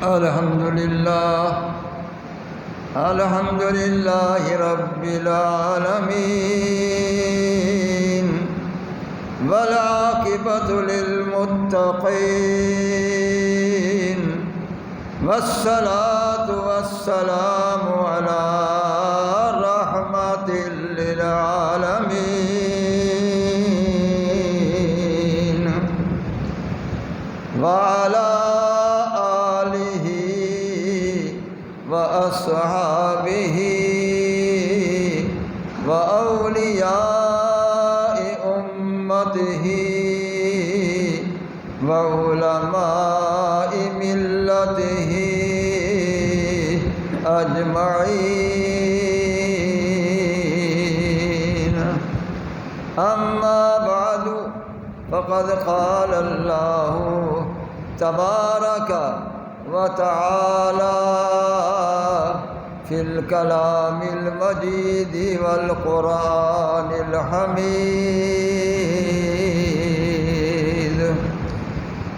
الحمد لله رب العالمين والعاقبة للمتقين والصلاة والسلام على رحمة للعالمين وعلى آله وأصحابه وأولياء أمته وعلماء ملته أجمعين. أما بعد فقد قال الله تبارك وتعالى في الكلام المجيد والقرآن الحميد: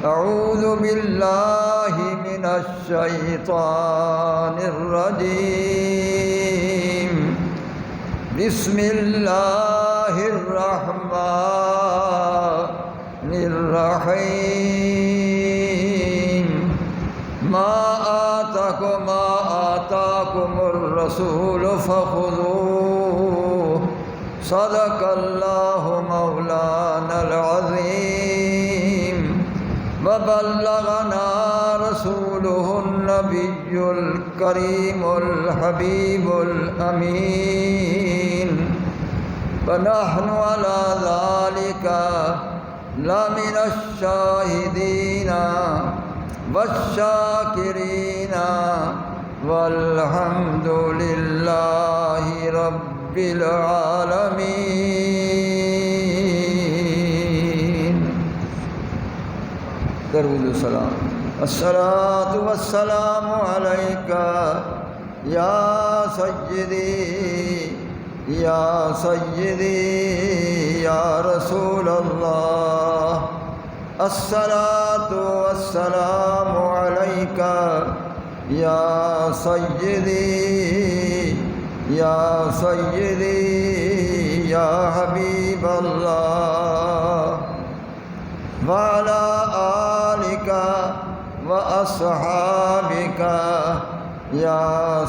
أعوذ بالله من الشيطان الرجيم. بسم الله الرحمن الرحيم. ما آتاكم الرسول فخذوه. صدق الله مولانا العظيم. وبلغنا رسوله النبي الكريم الحبيب الأمين. ونحن على ذلك لمن الشاهدين والشاكرين والحمد لله رب العالمين. درود السلام. الصلاة والسلام عليك يا سيدي يا سيدي يا رسول الله. الصلاة والسلام عليك يا سيدي يا سيدي يا حبيب الله. وعلى آلك وأصحابك يا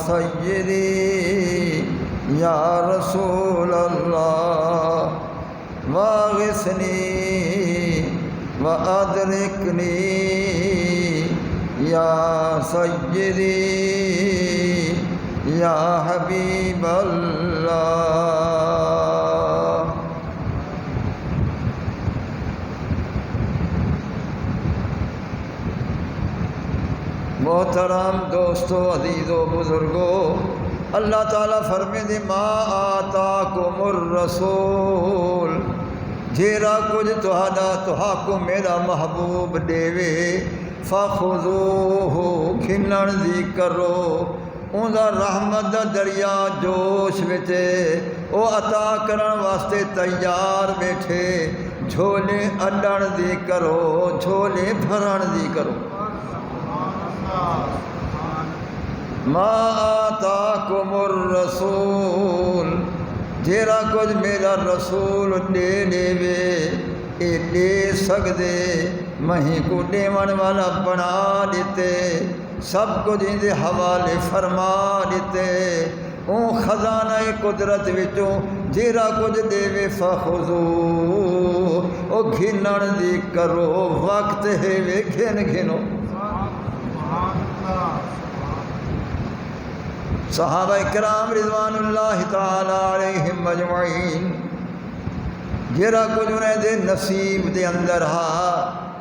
سيدي يا رسول الله. واغثني وأدركني يا سيدي يا حبيب الله. محترم دوستو، عزیزو، بزرگو، اللہ تعالیٰ فرمیندے ما آتاکم الرسول، جیرا کچھ تہاکو میرا محبوب دیوے، فخذوہ، کھنن دی کرو، اوندا رحمت دا دریا جوش وچے، او عطا کرن واسطے تیار بیٹھے، جھولے اڈن دی کرو، جھولے بھرن دی کرو. ما آتاکم الرسول، جیرا کچھ میرا رسول دے وے، اے دے سکدے مہیں کو دیون والا بنا دیتے، سب کچھ اندے حوالے فرما دیتے. اون خزانہ قدرت وچوں جیرا کچھ دے وے فخذو، او گھنن دی کرو، وقت ہے وے گھن گھنو. صحابہ کرام رضوان اللہ تعالی علیہم اجمعین، جیرا کچھ انہیں دے نصیب دے اندر ہا،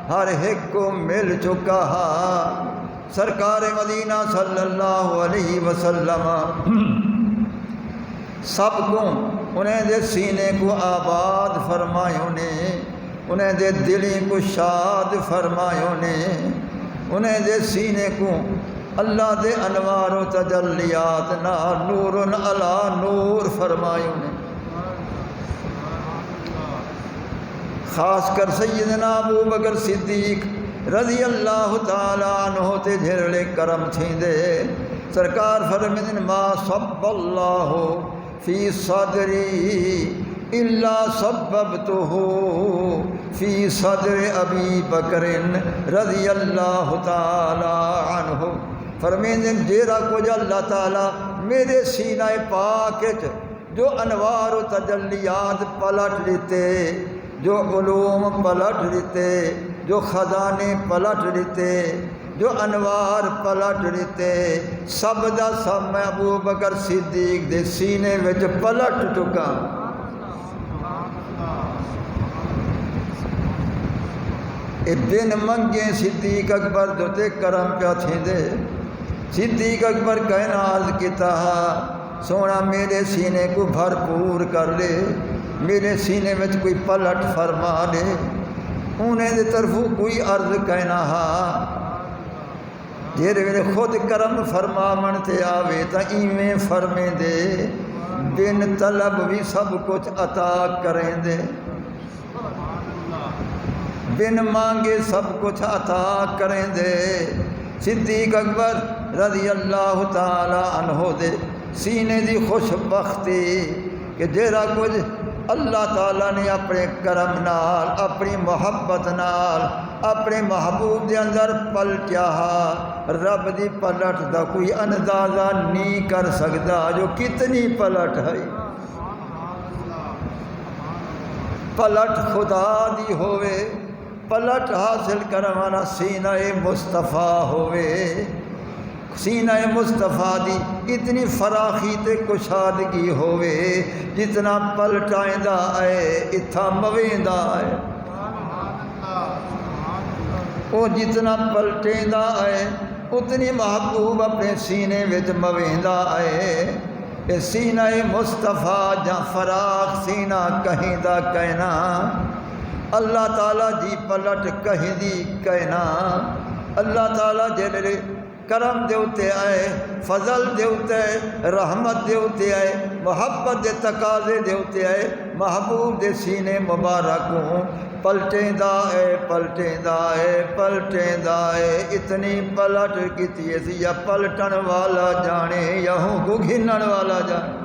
ہر ایک کو مل چکا ہا. سرکار مدینہ صلی اللہ علیہ وسلم سب کو انہیں دے سینے کو آباد فرمائیوں نے، انہیں دے دلیں کو شاد فرمائیوں نے، انہیں دے سینے کو اللہ دے انوار و تجلیات نا نور علی نور فرمائیوں نے. خاص کر سیدنا ابو بکر صدیق رضی اللہ تعالی عنہ تے جھرڑے کرم تھیندے سرکار فرمیندن ما صب اللہ فی صدری الا سببتہ فی صدر ابی بکر رضی اللہ تعالی عنہ فرمیندن جیڑا کچھ اللہ تعالی میرے سینہ پاک جو انوار و تجلیات پلٹ لیتے جو علوم پلٹ لیتے جو خزانے پلٹ لیتے جو انوار پلٹ لیتے سب دا سب میں ابو بکر صدیق دے سینے وچ پلٹ چکا اے بن منگے صدیق اکبر جو تے کرم پیا تھیندے صدیق اکبر کہنا عرض کیتا سونا میرے سینے کو بھرپور کر لے میرے سینے میں کوئی پلٹ فرما لے انہیں دے طرفوں کوئی عرض کہنا جیرے میرے خود کرم فرما من تے آوے تا ایویں فرمے دے بن طلب بھی سب کچھ عطا کریں دے بن مانگے سب کچھ عطا کریں دے صدیق اکبر رضی اللہ تعالی عنہ دے سینے دی خوش بختی کہ جیڑا کچھ اللہ تعالیٰ نے اپنے کرم نال اپنی محبت نال اپنے محبوب دے اندر پلٹیا رب دی پلٹ دا کوئی اندازہ نہیں کر سکتا جو کتنی پلٹ ہے پلٹ خدا دی ہوئے پلٹ حاصل کروانا سینہ مصطفیٰ ہوئے سینہ مصطفیٰ دی اتنی فراخی تے کشادگی ہوئے جتنا پلٹائندہ آئے اتھا مویندہ آئے وہ جتنا پلٹائندہ آئے اتنی محبوب اپنے سینے وچ مویندہ آئے اے سینہ مصطفیٰ جہاں فراخ سینہ کہیں دا کہنا اللہ تعالیٰ جی پلٹ کہیں دی کہنا اللہ تعالیٰ جلے کرم دے اتے آئے فضل دے اتے آئے رحمت دے اتے آئے محبت دے تقاضے دے اتے آئے محبوب دے سینے مبارکوں پلٹیں دائے پلٹیں دائے پلٹیں دائے اتنی پلٹ کیتی ہے یا پلٹن والا جانے یا ہوں کو گھنن والا جانے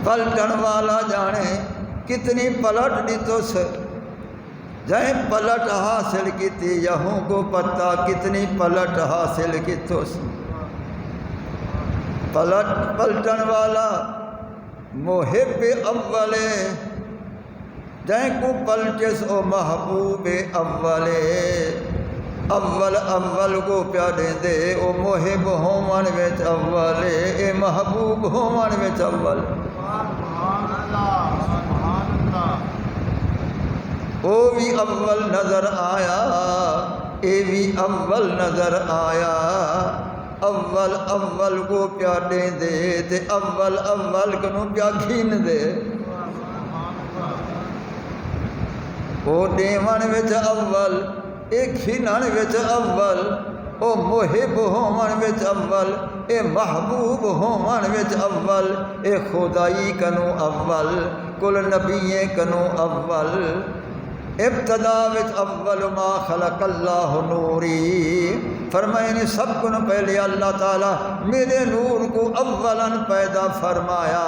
پلٹن والا جانے کتنی پلٹ دی تو سے جائیں پلٹ حاصل کی تھی یہوں کو پتہ کتنی پلٹ حاصل کی تو پلٹن والا محب اولے جائیں کو پلٹس او محبوب اولے اول کو پیا دیں دے او محب ہومن وچ اولے اے محبوب ہومن وچ اول او بھی اول نظر آیا اے بھی اول نظر آیا اول کو پیا دیں دے تے اول کنو پیا گھین دے او دیوان وچ اول اے گھنن وچ اول او محب ہومن وچ اول اے محبوب ہومن وچ اول اے خدائی کنو اول کل نبی کنو اول ابتدا وچ اول ما خلق اللہ نوری فرمائے نے سب کو پہلے اللہ تعالیٰ میرے نور کو اولا پیدا فرمایا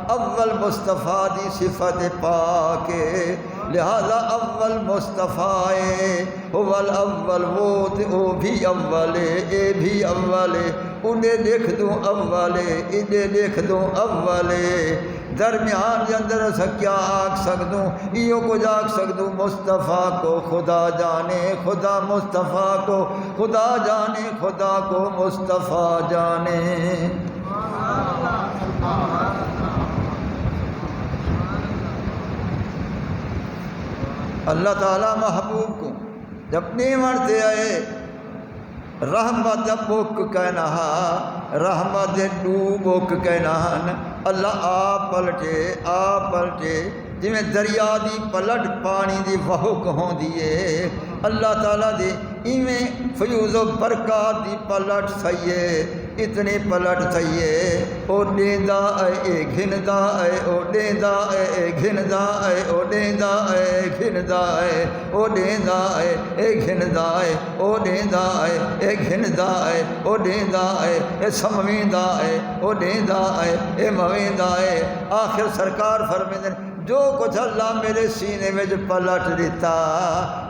اول مصطفیٰ دی صفت پاک لہذا اول مصطفیٰ اول وہ او بھی اولے اے بھی اولے انہیں دیکھ دوں اولے انہیں دیکھ دوں اولے درمیان کے اندر اسا کیا آکھ سکدوں ایو کو جاکھ سکدوں مصطفیٰ کو خدا جانے خدا مصطفیٰ کو خدا جانے خدا کو مصطفیٰ جانے اللہ تعالیٰ محبوب کو جب نہیں مرتے آئے رحمت بک کہنا رحمت ڈوبک کہنا اللہ آ پلٹے جی میں دریا دی پلٹ پانی دی وہک ہوں دیئے اللہ تعالیٰ دی ایویں فیوز و برکات دی پلٹ سائیے اتنی پلٹ تھئیے او ڈیندا اے گھندا اے او ڈیندا اے گھندا اے او ڈیندا اے گھندا اے او ڈیندا اے گھندا اے او ڈیندا اے گھندا اے او ڈیندا اے سمویندا اے او ڈیندا اے مویندا اے۔ آخر سرکار فرمیندے جو کچھ اللہ میرے سینے میں پلٹ دیتا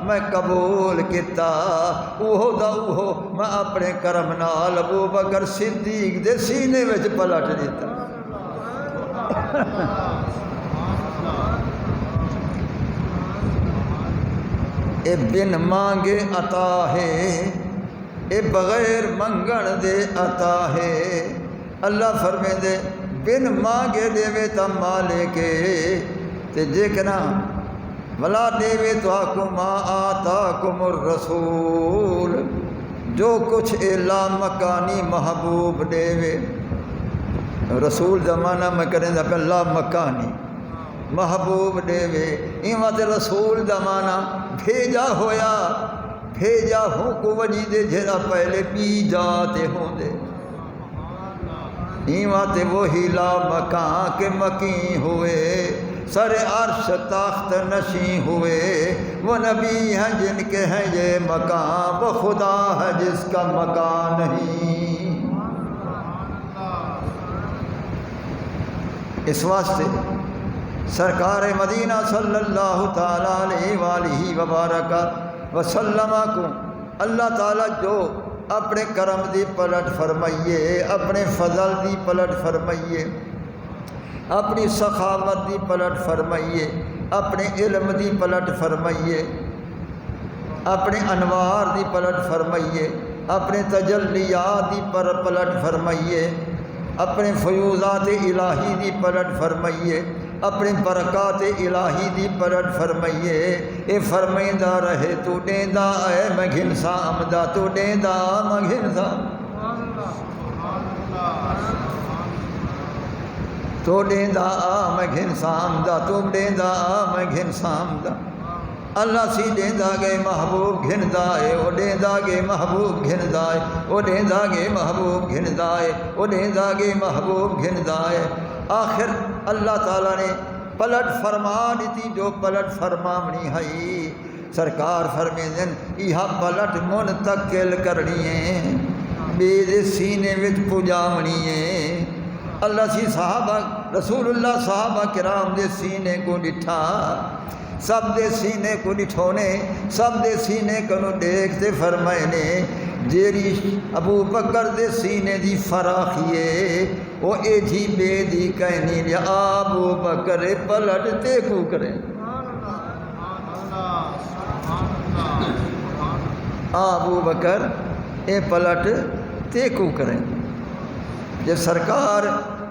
میں قبول کیتا اوہو دا اوہو میں اپنے کرم نال ابو بکر صدیق دے سینے میں پلٹ دیتا۔ اے بن مانگے عطا ہے، اے بغیر منگن دے عطا ہے۔ اللہ فرمیندے بن مانگے دے تا مالکے تے جیکنا ولا دے تو آکو ما آتاکم الرسول، جو کچھ الا مکانی محبوب دے رسول زمانہ میں کریں دا پہ لا مکانی محبوب دے ایمہ تے رسول زمانہ بھیجا ہویا بھیجا ہوں کو وجی دے جھیرا پہلے بی جاتے ہوں دے ایمہ تے وہی لا مکان کے مکین ہوئے سر عرش تاخت نشیں ہوئے، وہ نبی ہیں جن کے ہیں یہ مکان، وہ خدا ہے جس کا مکان نہیں۔ اس واسطے سرکار مدینہ صلی اللہ تعالیٰ علیہ وآلہ وبارکہ وسلم کو اللہ تعالیٰ جو اپنے کرم دی پلٹ فرمائیے، اپنے فضل دی پلٹ فرمائیے، اپنی سخاوت دی پلٹ فرمائیے، اپنے علم دی پلٹ فرمائیے، اپنے انوار دی پلٹ فرمائیے، اپنے تجلیات دی پلٹ فرمائیے، اپنے فیوزات الہی دی پلٹ فرمائیے، اپنے برکات الہی دی پلٹ فرمائیے۔ اے فرمائندہ رہے تو ڈیندا اے میں گھنسا آمدہ تو ڈیندا میں گھنسا تو ڈیندا میں گھنسا آمدہ تو ڈیندا میں گھنسا آمدہ۔ اللہ سی ڈیندا گے محبوب گھندا ہے، او ڈیندا گے محبوب گھندا ہے، او ڈیندا گے محبوب گھندا ہے، او ڈیندا گے محبوب گھندا ہے۔ آخر اللہ تعالیٰ نے پلٹ فرما دیتی جو پلٹ فرماونی ہے۔ سرکار فرمیندن یہ پلٹ منتقل کرنی ہے، بے دے سینے وچ پجاونی ہے۔ اللہ سی صحابہ رسول اللہ صحابہ کرام دے سینے کو ڈٹھا، سب دے سینے کو ڈٹھونے، سب دے سینے کو دیکھتے فرمائے نے جیری ابو بکر دے سینے دی فراخیے وہ اے جی بے دی کہنی لیا ابو بکر پلٹ تے کو کریں، ابو بکر اے پلٹ تے کو کریں۔ جب سرکار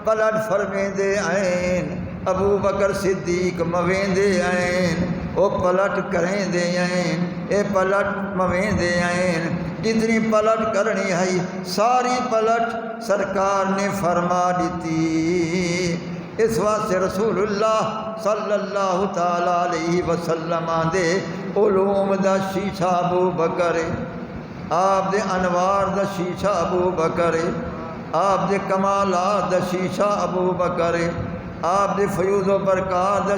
پلٹ فرمیں دے آئین ابو بکر صدیق مویں دے آئین، او پلٹ کریں دے آئین، اے پلٹ مویں دے آئین۔ جتنی پلٹ کرنی ہے ساری پلٹ سرکار نے فرما دیتی۔ اس واسطے رسول اللہ صلی اللہ تعالیٰ علیہ وسلم دے علوم دا شیشہ ابو بکر، آپ دے انوار دا شیشہ ابو بکر، آپ دے کمالات دا شیشہ ابو بکر، آپ دے فیوز و برکات دا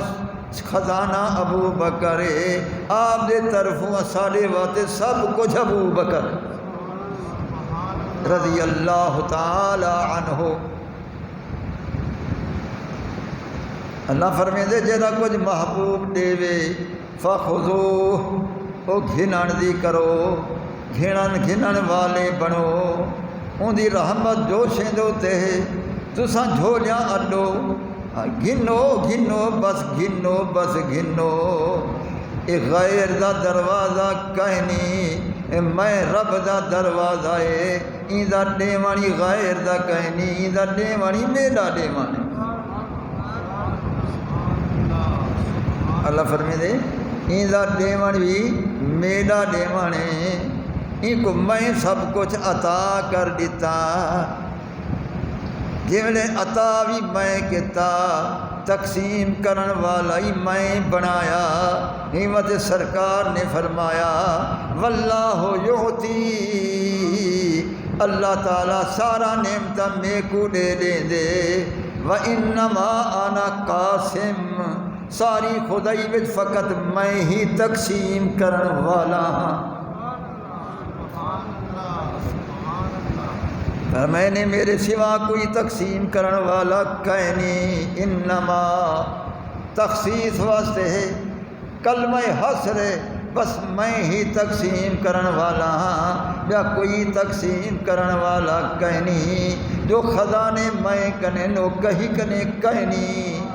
خزانہ ابو بکر، آپ دے طرفوں ساڑے واتے سب کچھ ابو بکر رضی اللہ تعالی عنہ۔ اللہ فرمائے دے جیڑا کچھ محبوب دے وے فخذوہ، او گھنن دی کرو، گھنن والے بنو، ان دی رحمت جوشیں دوتے تساں جھولیاں اڈو، گھنو گھنو بس گھنو بس گھنو، اے غیر دا دروازہ کہنی میں رب دا دروازہ ہے، این دا ڈیوانی غیر دا کہنی، این دا ڈیوانی میرا ڈیوانی۔ اللہ فرمائے دے این دا ڈیوان بھی میرا ڈیوان ہے، ان کو میں سب کچھ عطا کر دیتا، جیولے عطا بھی میں کیتا، تقسیم کرن والا ہی میں بنایا۔ حکمت سرکار نے فرمایا واللہ یعطی اللہ تعالیٰ سارا نعمت میں کو دے دیں دے وَإِنَّمَا أَنَا قَاسِمٌ ساری خدائی وچ فقط میں ہی تقسیم کرن والا ہاں میں نے میرے سوا کوئی تقسیم کرن والا کوئی نہیں انما تخصیص واسطے ہے کلمہ حسر ہے بس میں ہی تقسیم کرن والا ہاں یا کوئی تقسیم کرن والا کوئی نہیں جو خزانے میں کنے نو کہیں کنے کوئی نہیں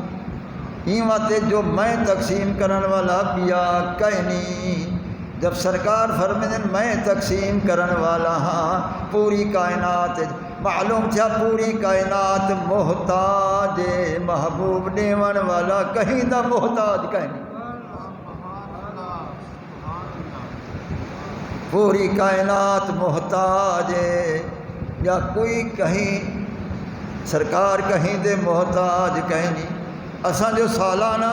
ایواں جو میں تقسیم کرن والا پیا کوئی نہیں جب سرکار فرمائیں میں تقسیم کرن والا ہاں پوری کائنات معلوم تھا پوری کائنات محتاج محبوب دیون والا کہیں دا محتاج کہیں پوری کائنات محتاج یا کوئی کہیں سرکار کہیں دے محتاج کہیں نہیں اساں جو سالانہ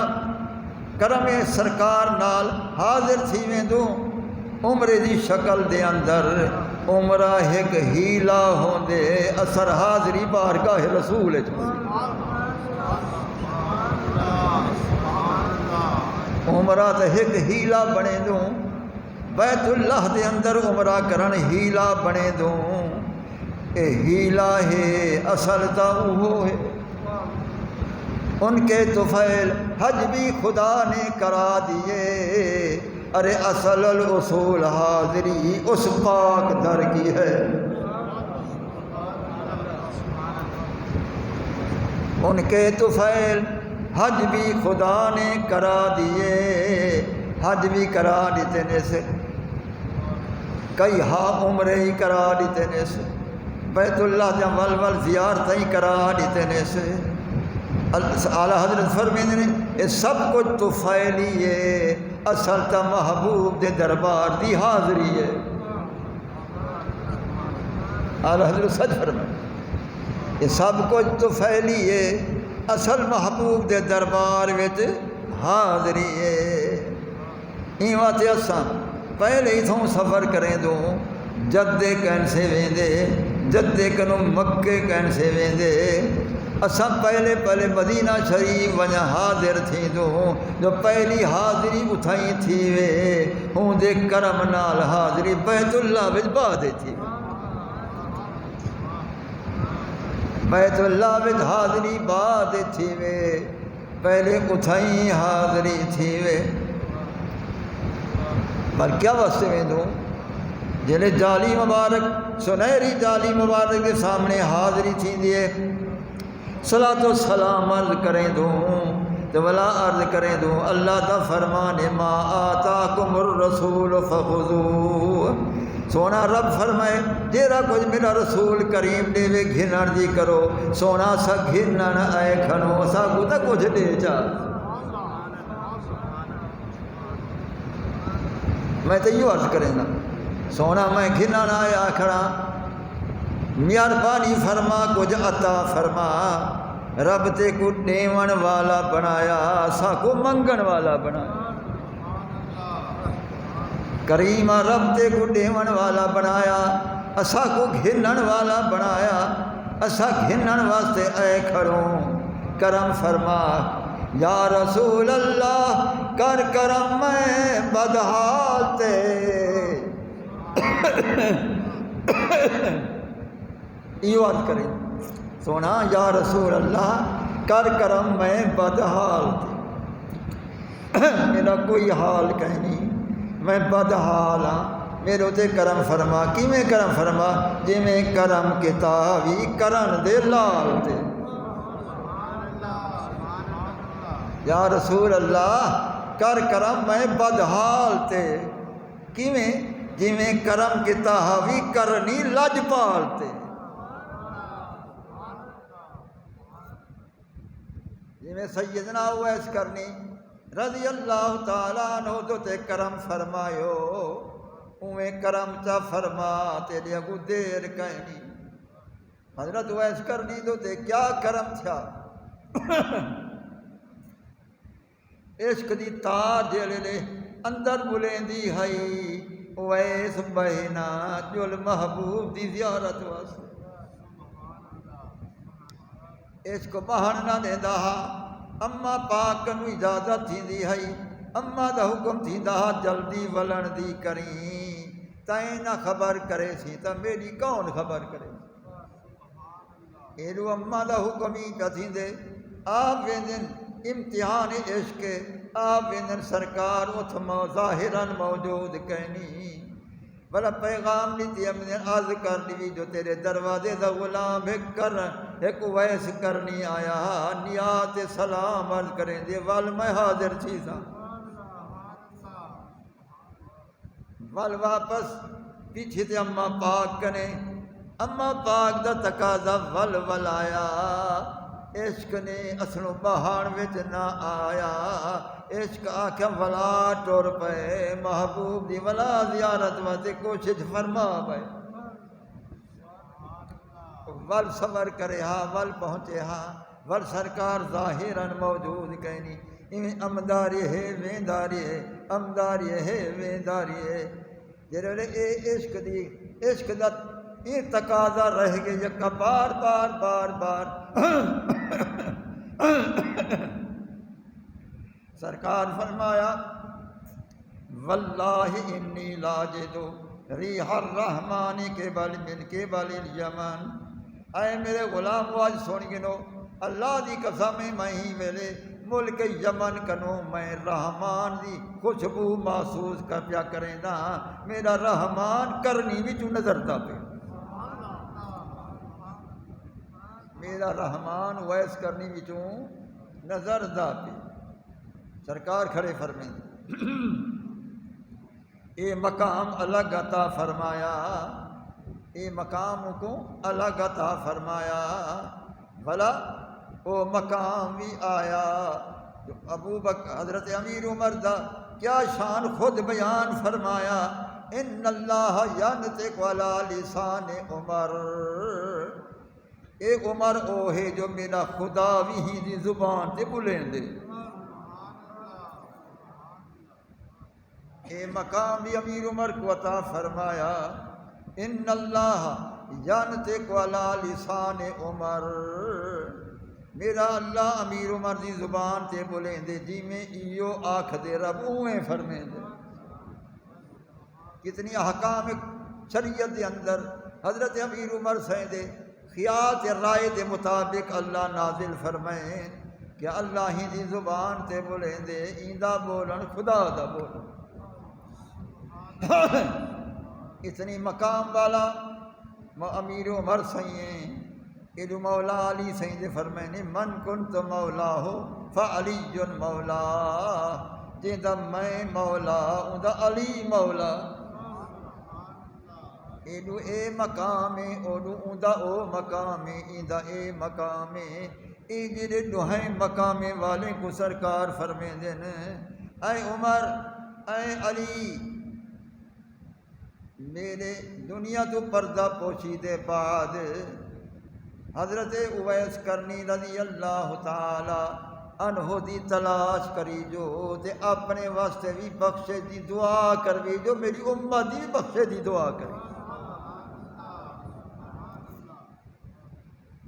کرم سرکار نال حاضر تھی ویندوں عمرے دی شکل دے اندر عمرہ ایک ہیلا ہوندے اثر حاضری بارگاہ رسول عمرہ تے ایک ہیلا بنے دوں بیت اللہ دے اندر عمرہ کرن ہیلا بنے دوں اے ہیلا ہے اصل تا اوہو ہے ان کے طفیل حج بھی خدا نے کرا دیے ارے اصل الاصول حاضری اس پاک در کی ہے ان کے طفیل حج بھی خدا نے کرا دیے حج بھی کرا دیتے نے سے کئی عمرے ہی کرا دیتے نے سے بیت اللہ جا ول زیارتیں ہی کرا دیتے نے سے اعلیٰ حضرت فرمائیں نے یہ سب کچھ تو فعلی ہے اصل تا محبوب دے دربار دی حاضری ہے اعلیٰ حضرت سچ فرمائیں یہ سب کچھ تو فعلی ہے اصل محبوب دے دربار وچ حاضری ہے ایواں تے اساں پہلے ہی تھوں سفر کریں دوں جدے کہن سے ویندے جدے کنوں مکے کہن سے ویندے اساں پہلے مدینہ شریف ونجا حاضر تھی دوں جو پہلی حاضری اتھائی تھی وے ہوں دے کرم نال حاضری بیت اللہ وچ بعد تھی بیت اللہ وچ حاضری بعد تھی وے پہلے اتھائی حاضری تھی وے پر کیا واسطے میں دوں جنہیں جالی مبارک سنہری جالی مبارک کے سامنے حاضری تھی دیے صلاۃ و سلام عرض کریں دوں تو ولا عرض کریں دوں اللہ تا فرمان ما آتاکم الرسول فخذوہ سونا رب فرمائے جیرا کچھ میرا رسول کریم دے وے گھنن دی کرو سونا سا گھنن آئے کھنو سا گتا کچھ دے جا میں تو یہ عرض کریں گا سونا میں گھنن آیا کھڑا مہربانی فرما کچھ عطا فرما رب تے کو دیون والا بنایا سا کو منگن والا بنایا کریمہ رب تے کو دیون والا بنایا اسا کو گھنن والا بنایا اسا گھنن واسطے اے کھڑوں کرم فرما یا رسول اللہ کر کرم میں بدحال تے یہ عرض کریں سونا یا رسول اللہ کر کرم میں بدحال تھی میرا کوئی حال کہیں نہیں میں بدحال ہاں میرے تے کرم فرما کی میں کرم فرما جی میں کرم کتابی کرن دے لال تے یا رسول اللہ کر کرم میں بدحال تے کی میں جی میں کرم کتابی کرنی لجپال تے جی میں سیدنا اویس کرنی رضی اللہ تعالیٰ عنہ تو تے کرم فرمایو اویں کرم چا فرما تیرے اگو دیر کہنی حضرت اویس کرنی تو تے کیا کرم تھا عشق دی تار جیلے نے اندر بلیندی ہائی اویس بہنا جل محبوب دی زیارت واسطے عشق بہن نہ دیندا اما پاک کنو اجازت تھیندی ہے اما دا حکم تھیندا جلدی ولن دی کریں تائیں نہ خبر کرے سی تا میری کون خبر کرے ایلو اما دا حکم ہی پہ تھیندے آپ ویندن امتحان عشق آپ ویندن سرکار اتھ ظاہراً موجود کہنی بلا پیغام لیتی امن عرض کر لی جو تیرے دروازے دا غلام ایک ویس کرنی آیا نیات سلام عرض کریں دے وال میں حاضر چیزاں وال واپس پیچھے تے اما پاک کنے اما پاک دا تقاضا ول آیا عشق نے اصلوں بہان وچ نہ آیا عشق آکھا ولا ٹور پے محبوب دی ولا زیارت واسطے کوشش فرما پے ول صبر کرے ول پہنچے ول سرکار ظاہراً موجود کہنی ایویں امداری ہے وینداری ہے امداری ہے وینداری ہے جڑے اے عشق دا یہ تقاضا رہ گئے یکا بار بار بار بار سرکار فرمایا واللہ انی لاجدو ریح الرحمن کے بل من کے بل الیمن اے میرے غلام واج سن گنو اللہ دی قسم میں ہی ویلے ملک یمن کنو میں رحمان دی خوشبو محسوس کر پیا کریں دا میرا رحمان کرنی بھی جو نظر دا پہ میرا رحمان ویس کرنی وچوں نظر دا پی سرکار کھڑے فرمائیں اے مقام الگ عطا فرمایا اے مقام کو الگ عطا فرمایا بھلا وہ مقام بھی آیا جو ابو بکر حضرت امیر عمر دا کیا شان خود بیان فرمایا ان اللہ ینطق علی لسان عمر اے عمر او ہے جو میرا خدا بھی ہی دی زبان تے بلین دے اے مقام بھی امیر عمر کو عطا فرمایا ان اللہ ینطق علی لسان عمر میرا اللہ امیر عمر دی زبان تے بلین دے جی میں ایو آکھ دے رب اویں فرمین دے کتنی احکام شریعت دے اندر حضرت امیر عمر سہیں دے خیال رائے دے مطابق اللہ نازل فرمائیں کہ اللہ ہی دی زبان تے بولیں دے ایندہ بولن خدا دا بولن اتنی مقام والا امیر عمر سہیں ایدو مولا علی سہیں دے فرمائیں من کنت مولا ہو فعلی مولا جیندہ میں مولا اندہ علی مولا ایدو اے مقامے اوڈو اندہ او مقامے ایندہ اے مقامے اے جڑے دوہائیں مقامے والے کو سرکار فرمیں دین اے عمر اے علی میرے دنیا تو پردہ پوشی دے بعد حضرت اویس کرنی رضی اللہ تعالی عنہ دی تلاش کری جو تے اپنے واسطے بھی بخشے دی دعا کروی جو میری امت دی بخشے دی دعا کری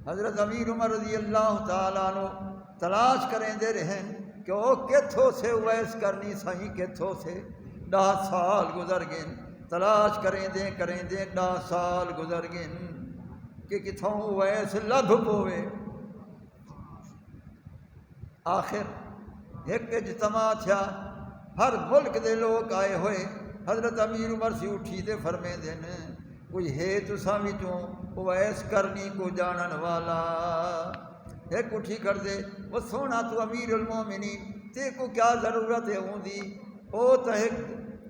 حضرت امیر عمر رضی اللہ تعالیٰ عنہ تلاش کریں دے رہن کہ وہ کتھوں سے اویس کرنی صحیح کتھوں سے 10 سال گزر گئے تلاش کریں دے 10 سال گزر گئے کہ کتھوں اویس لبھ پوے آخر ایک اجتماع تھیا ہر ملک دے لوگ آئے ہوئے حضرت امیر عمر سے اٹھی تے فرمیں دین کوئی ہے تو سامچوں اویس کرنی کو جانن والا ایک اٹھی کر دے وہ سونا تو امیر المومنین تے کو کیا ضرورت ہے ہوں دی او تو ایک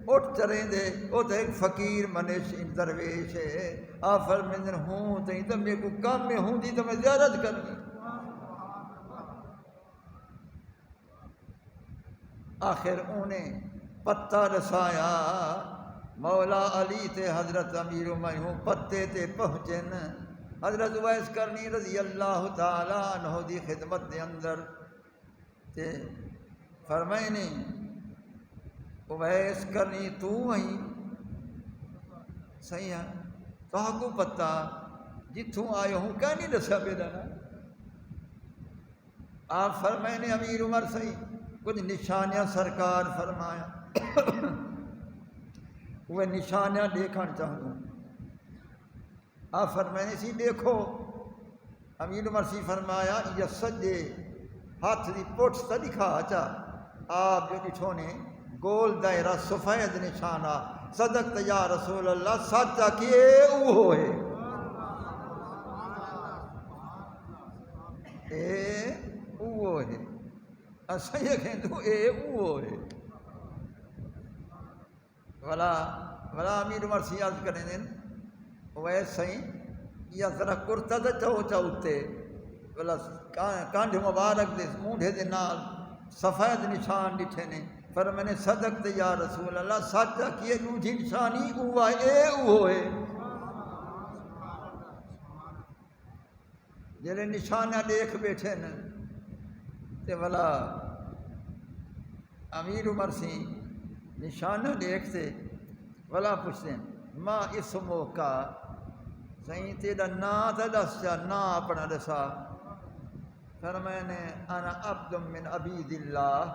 اٹھ چریں دے او تو ایک فقیر منش درویش ہے آفر میں ہوں تو میرے کو کام میں ہوں دی تو میں زیارت کرنی آخر انہیں پتہ رسایا مولا علی تے حضرت امیر عمر ہوں پتے تے پہنچن حضرت اویس کرنی رضی اللہ تعالیٰ عنہ دی خدمت دے اندر تے فرمائنی اویس کرنی تو ہی سائیں تہاں کو پتہ جتوں آئے ہوں کیا نہیں دسیا میرا نا آپ فرمائے نے امیر عمر سائیں کچھ نشانیاں سرکار فرمایا وہ نشانیاں دیکھنا چاہوں آپ فرمائے سی دیکھو امیر عمر سی فرمایا یہ سجے ہاتھ دی پوٹ تا دکھا چا آپ جو ڈٹھو نے گول دائرہ سفید نشانہ صدقت یا رسول اللہ سچا کیے اوہ ہے اے اوہ ہے اسا یہ کہیں تو اے اوہ ہے ولا امیر عمر سی عرض کریں دیں ویسے یا ذرا کرتا دا چاہو چاہتے ولا کانڈ مبارک دے مونڈے دے نال سفید نشان ڈٹھے نے پر میں نے صدقت یا رسول اللہ سچا کیے دوجی نشانی اوہ اے اوہ ہے جنہیں نشانہ دیکھ بیٹھے نا تے ولا امیر عمر سی نشانہ دیکھتے ولا پوچھتے ماں اسمو کا سائیں تیرا نا تا دس جا نا اپنا دسا فرمائے نے انا عبد من عبید اللہ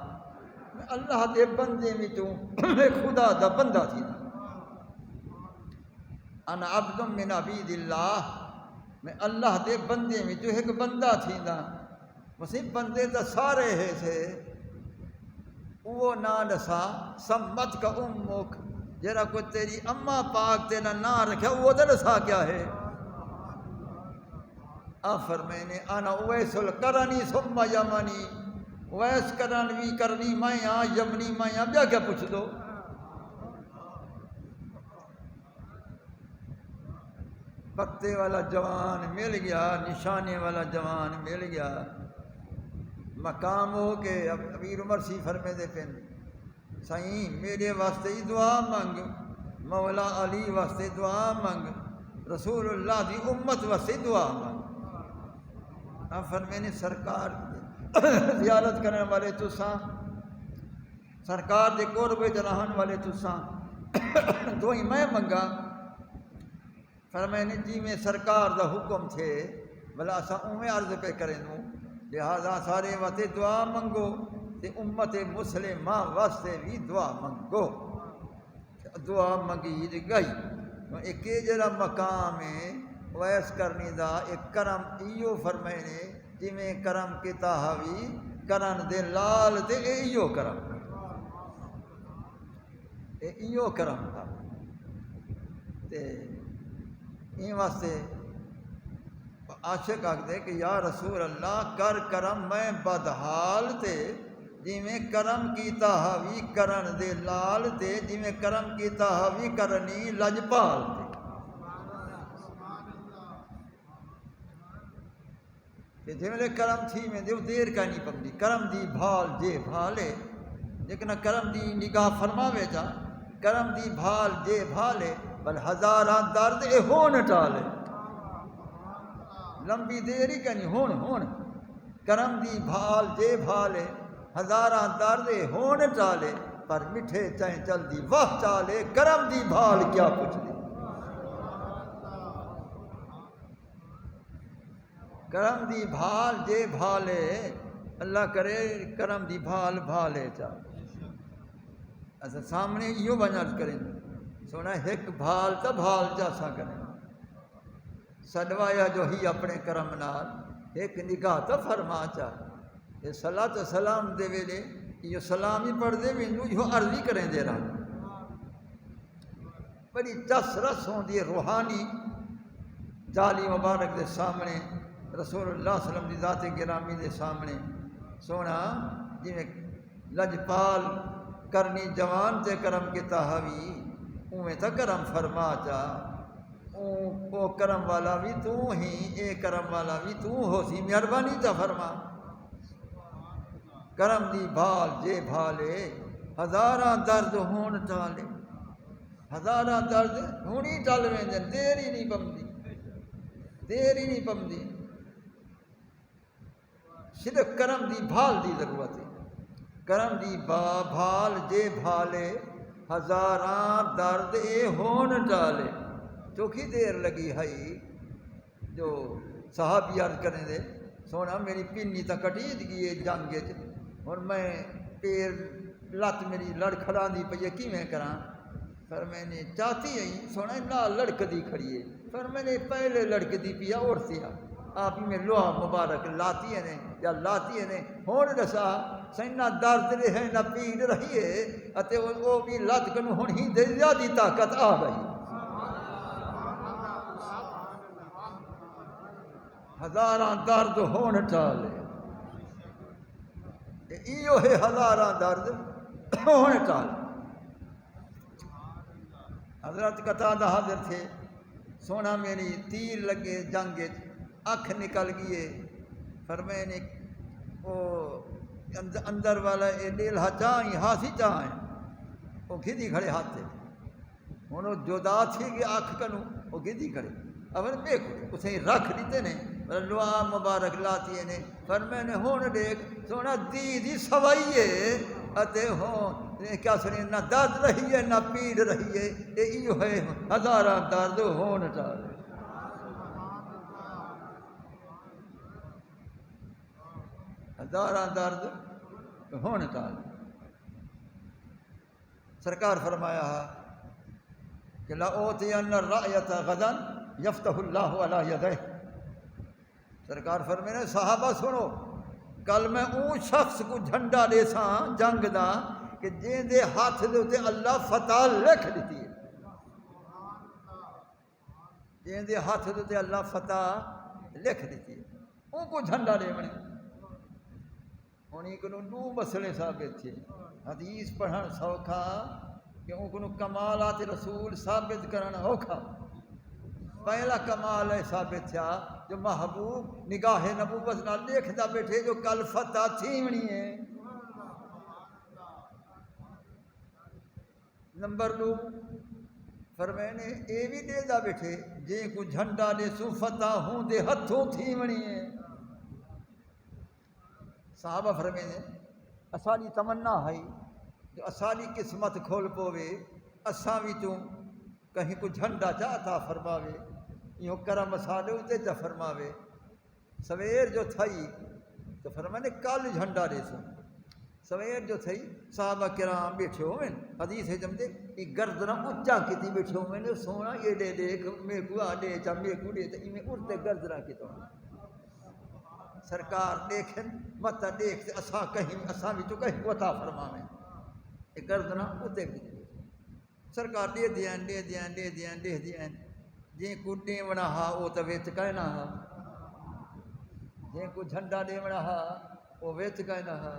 میں اللہ دے بندے میں تو میں خدا دا بندہ تھی انا عبد من عبید اللہ میں اللہ دے بندے میں تو ایک بندہ تھی نا مسیح بندے تا سارے ہے سے وہ نا دسا سمت کا امک جرا کو تیری اماں پاک تیرا نا رکھا وہ دسا کیا ہے آفر میں نے انا اویس القرنی ثم یمنی اویس کرنوی کرنی مائیاں یمنی مائیاں بیا کیا پوچھ دو پتے والا جوان مل گیا نشانے والا جوان مل گیا مقام ہو کہ امیر عمر سی فرمے دے پن سائیں میرے واسطے ہی دعا منگ مولا علی واسطے دعا منگ رسول اللہ دی امت واسطے دعا منگ فرمے نے سرکار زیارت کرنے والے تساں سرکار دے قرب جراہن والے تساں دو ہی میں منگا فرمے نے جی میں سرکار دا حکم تھے بلا اساں اویں عرض پہ کریں دوں لہذا سارے واسطے دعا منگو تے امت مسلمہ واسطے بھی دعا منگو دعا منگی گئی ایک جڑا مقام ہے ویس کرنی دا ایک کرم ایو فرمائے نے جی میں کرم کیتا حوی کرن دے لال تے ایو کرم ایو کرم تھا تے این واسطے عاشق آکھ دے کہ یا رسول اللہ کر کرم میں بدحال تے جی میں کرم کیتا حوی کرن دے لال تے جی میں کرم کیتا حوی کرنی لجپال تے کہ جی میں کرم تھی میں دیو دیر کا نہیں پمدی کرم دی بھال جے بھالے لیکن کرم دی نگاہ فرماوے جا کرم دی بھال جے بھالے بل ہزاران درد اے ہون ٹالے لمبی دیری کا نہیں ہون کرم دی بھال جے بھالے ہزاران درد اے ہون ٹالے پر مٹھے چائیں چل دی واہ چالے کرم دی بھال کیا پوچھ دی کرم دی بھال جے بھالے اللہ کرے کرم دی بھال بھالے چا اچھا سامنے یہ بنیاد کریں سونا ایک بھال تا بھال جا سا کریں سدوایا جو ہی اپنے کرم نال ایک نگاہ تا فرما چا یہ صلاۃ و سلام دے ویلے یہ سلام ہی پڑھ دے وینو یہ عرضی کریں دے رہا بڑی چس رس ہوں دی روحانی جالی مبارک دے سامنے رسول اللہ صلی اللہ علیہ وسلم دی ذات گرامی دے سامنے سونا جی میں لجپال کرنی جوان تے کرم کے تحوی اویں تا کرم فرما چا او کرم والا بھی تو ہی اے کرم والا بھی تو ہو سی مہربانی تا فرما کرم دی بھال جے بھالے ہزاراں درد ہون ٹالے ہزاراں درد ہونی ٹال ویندن دیر ہی نہیں پمدی صرف کرم دی بھال دی ضرورت ہے کرم دی بھال جے بھالے ہزاراں درد اے ہون ٹالے چوکھی دیر لگی ہائی جو صحابی عرض کرنے دے سونا میری پینی تا کٹید گئی جنگ اور میں پیر لت میری لڑکھڑا دی پئی کی میں کراں پھر میں نے چاہتی آئی سونا نہ لڑک دی کھڑی ہے پھر میں نے پہلے لڑک دی پیا اور سیا آپ میں لوہا مبارک لاتی ہے نے یا لاتی ہے نے ہون رسا سینا درد رہے نہ پیڑ رہی ہے اتے وہ بھی لت کنو ہون ہی دے زیادی طاقت آ گئی ہزاراں درد ہون ٹالے ایو ہے ہزاراں درد ہون ٹالے حضرت قتادہ حاضر تھے سونا میری تیر لگے جنگ اکھ نکل گئے فرمائے نے وہ اندر والا ڈیلہ چاہیں ہاتھی چاہیں وہ گھدی کھڑے ہاتھ ہوں جدا تھی کہ اکھ کنو وہ گھدی کھڑے اول دیکھو اسے رکھ دیتے نے لوہا مبارک لاتی نے فرمائے نے ہون دیکھ سونا دی سوائیے اتے ہوں کیا سنی نہ درد رہی ہے نہ پیڑ رہی ہے ایو ہے ہزاراں درد ہون ٹالے ہزاراں درد ہون ٹالے سرکار فرمایا کہ لَأُوتِيَنَّ الرَّأْيَةَ غَدًا يَفْتَحُ اللَّهُ عَلَى يَدَيْهِ سرکار فرمایا صحابہ سنو کل میں اون شخص کو جھنڈا دے ساں جنگ دا کہ جن دے ہاتھ دے تے اللہ فتح لکھ دیتی ہے جن دے ہاتھ دے تے اللہ فتح لکھ دیتی ہے ان کو جھنڈا دے بنے انہیں کو دو مسئلے ثابت تھے حدیث پڑھن سوکھا کہ ان کو کمالات رسول ثابت کرنا اوکھا پہلا کمال ہے ثابت تھا جو محبوب نگاہ نبوت نہ دیکھتا بیٹھے جو کل فتح تھیونی ہے نمبر 2 فرمائے نے اے بھی دے دا بیٹھے جے کو جھنڈا دے سو فتح ہوں دے ہتھوں تھیونی ہے صحابہ فرمائے نے اسالی تمنا ہے جو اسالی قسمت کھول پوے اساں وچوں کہیں کو جھنڈا چاہتا فرماوے یوں کرم مسالے اتے جا فرماوے سویر جو تھئی تو فرمائے نے کل جھنڈا دے سو سویر جو تھئی صحابہ کرام بیٹھے ہوئے حدیث ہے جمدے یہ گردنا اچھا کیتی بیٹھے ہوئے سونا یہ دے دیکھ میں کو آڈے چا میں کو دے تو میں اڑتے گردنا کی تو سرکار دیکھیں مت دیکھ اساں کہیں اساں بھی تو کہیں کو عطا فرماویں یہ گردنا اتے کیتی سرکار دے دیاں دے دیاں دے دیاں دے دیاں جن کو ڈیونا ہا وہ تو ویچ کہنا ہا جن کو جھنڈا ڈیونا ہا وہ ویچ کہنا ہا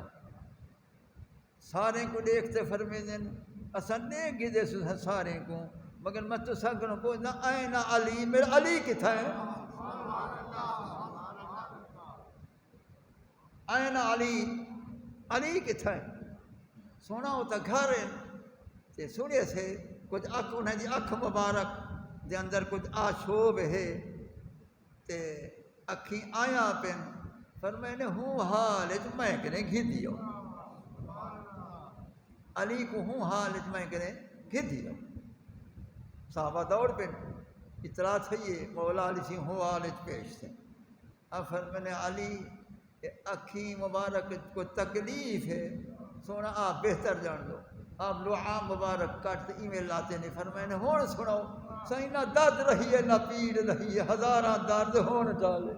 سارے کو دیکھتے فرمے دن اصل دے گی دے سارے کو مگر میں تو سکھنوں پوچھنا این علی میرا علی کتھا ہے این علی علی کتھا ہے سونا ہوتا گھر ہے سونے سے کچھ اکھ انہیں جی اکھ مبارک دے اندر کچھ آشوب ہے تے اکھی آیا پن فرمائے نے ہوں حالت میں کنے گھی دیو علی کو ہوں حالت میں کنے گھی دیو صحابہ دوڑ پن اطلاع تھئیے مولا علی سی ہوں حالت پیش تھے اب فرمائے نے علی اکھی مبارک کو تکلیف ہے سونا آپ بہتر جان دو آپ لعا مبارک کٹ ای میل لاتے نے فرمائے نے ہون سناؤ سائیں نہ درد رہی ہے نہ پیڑ رہی ہے ہزاراں درد ہون ڈالے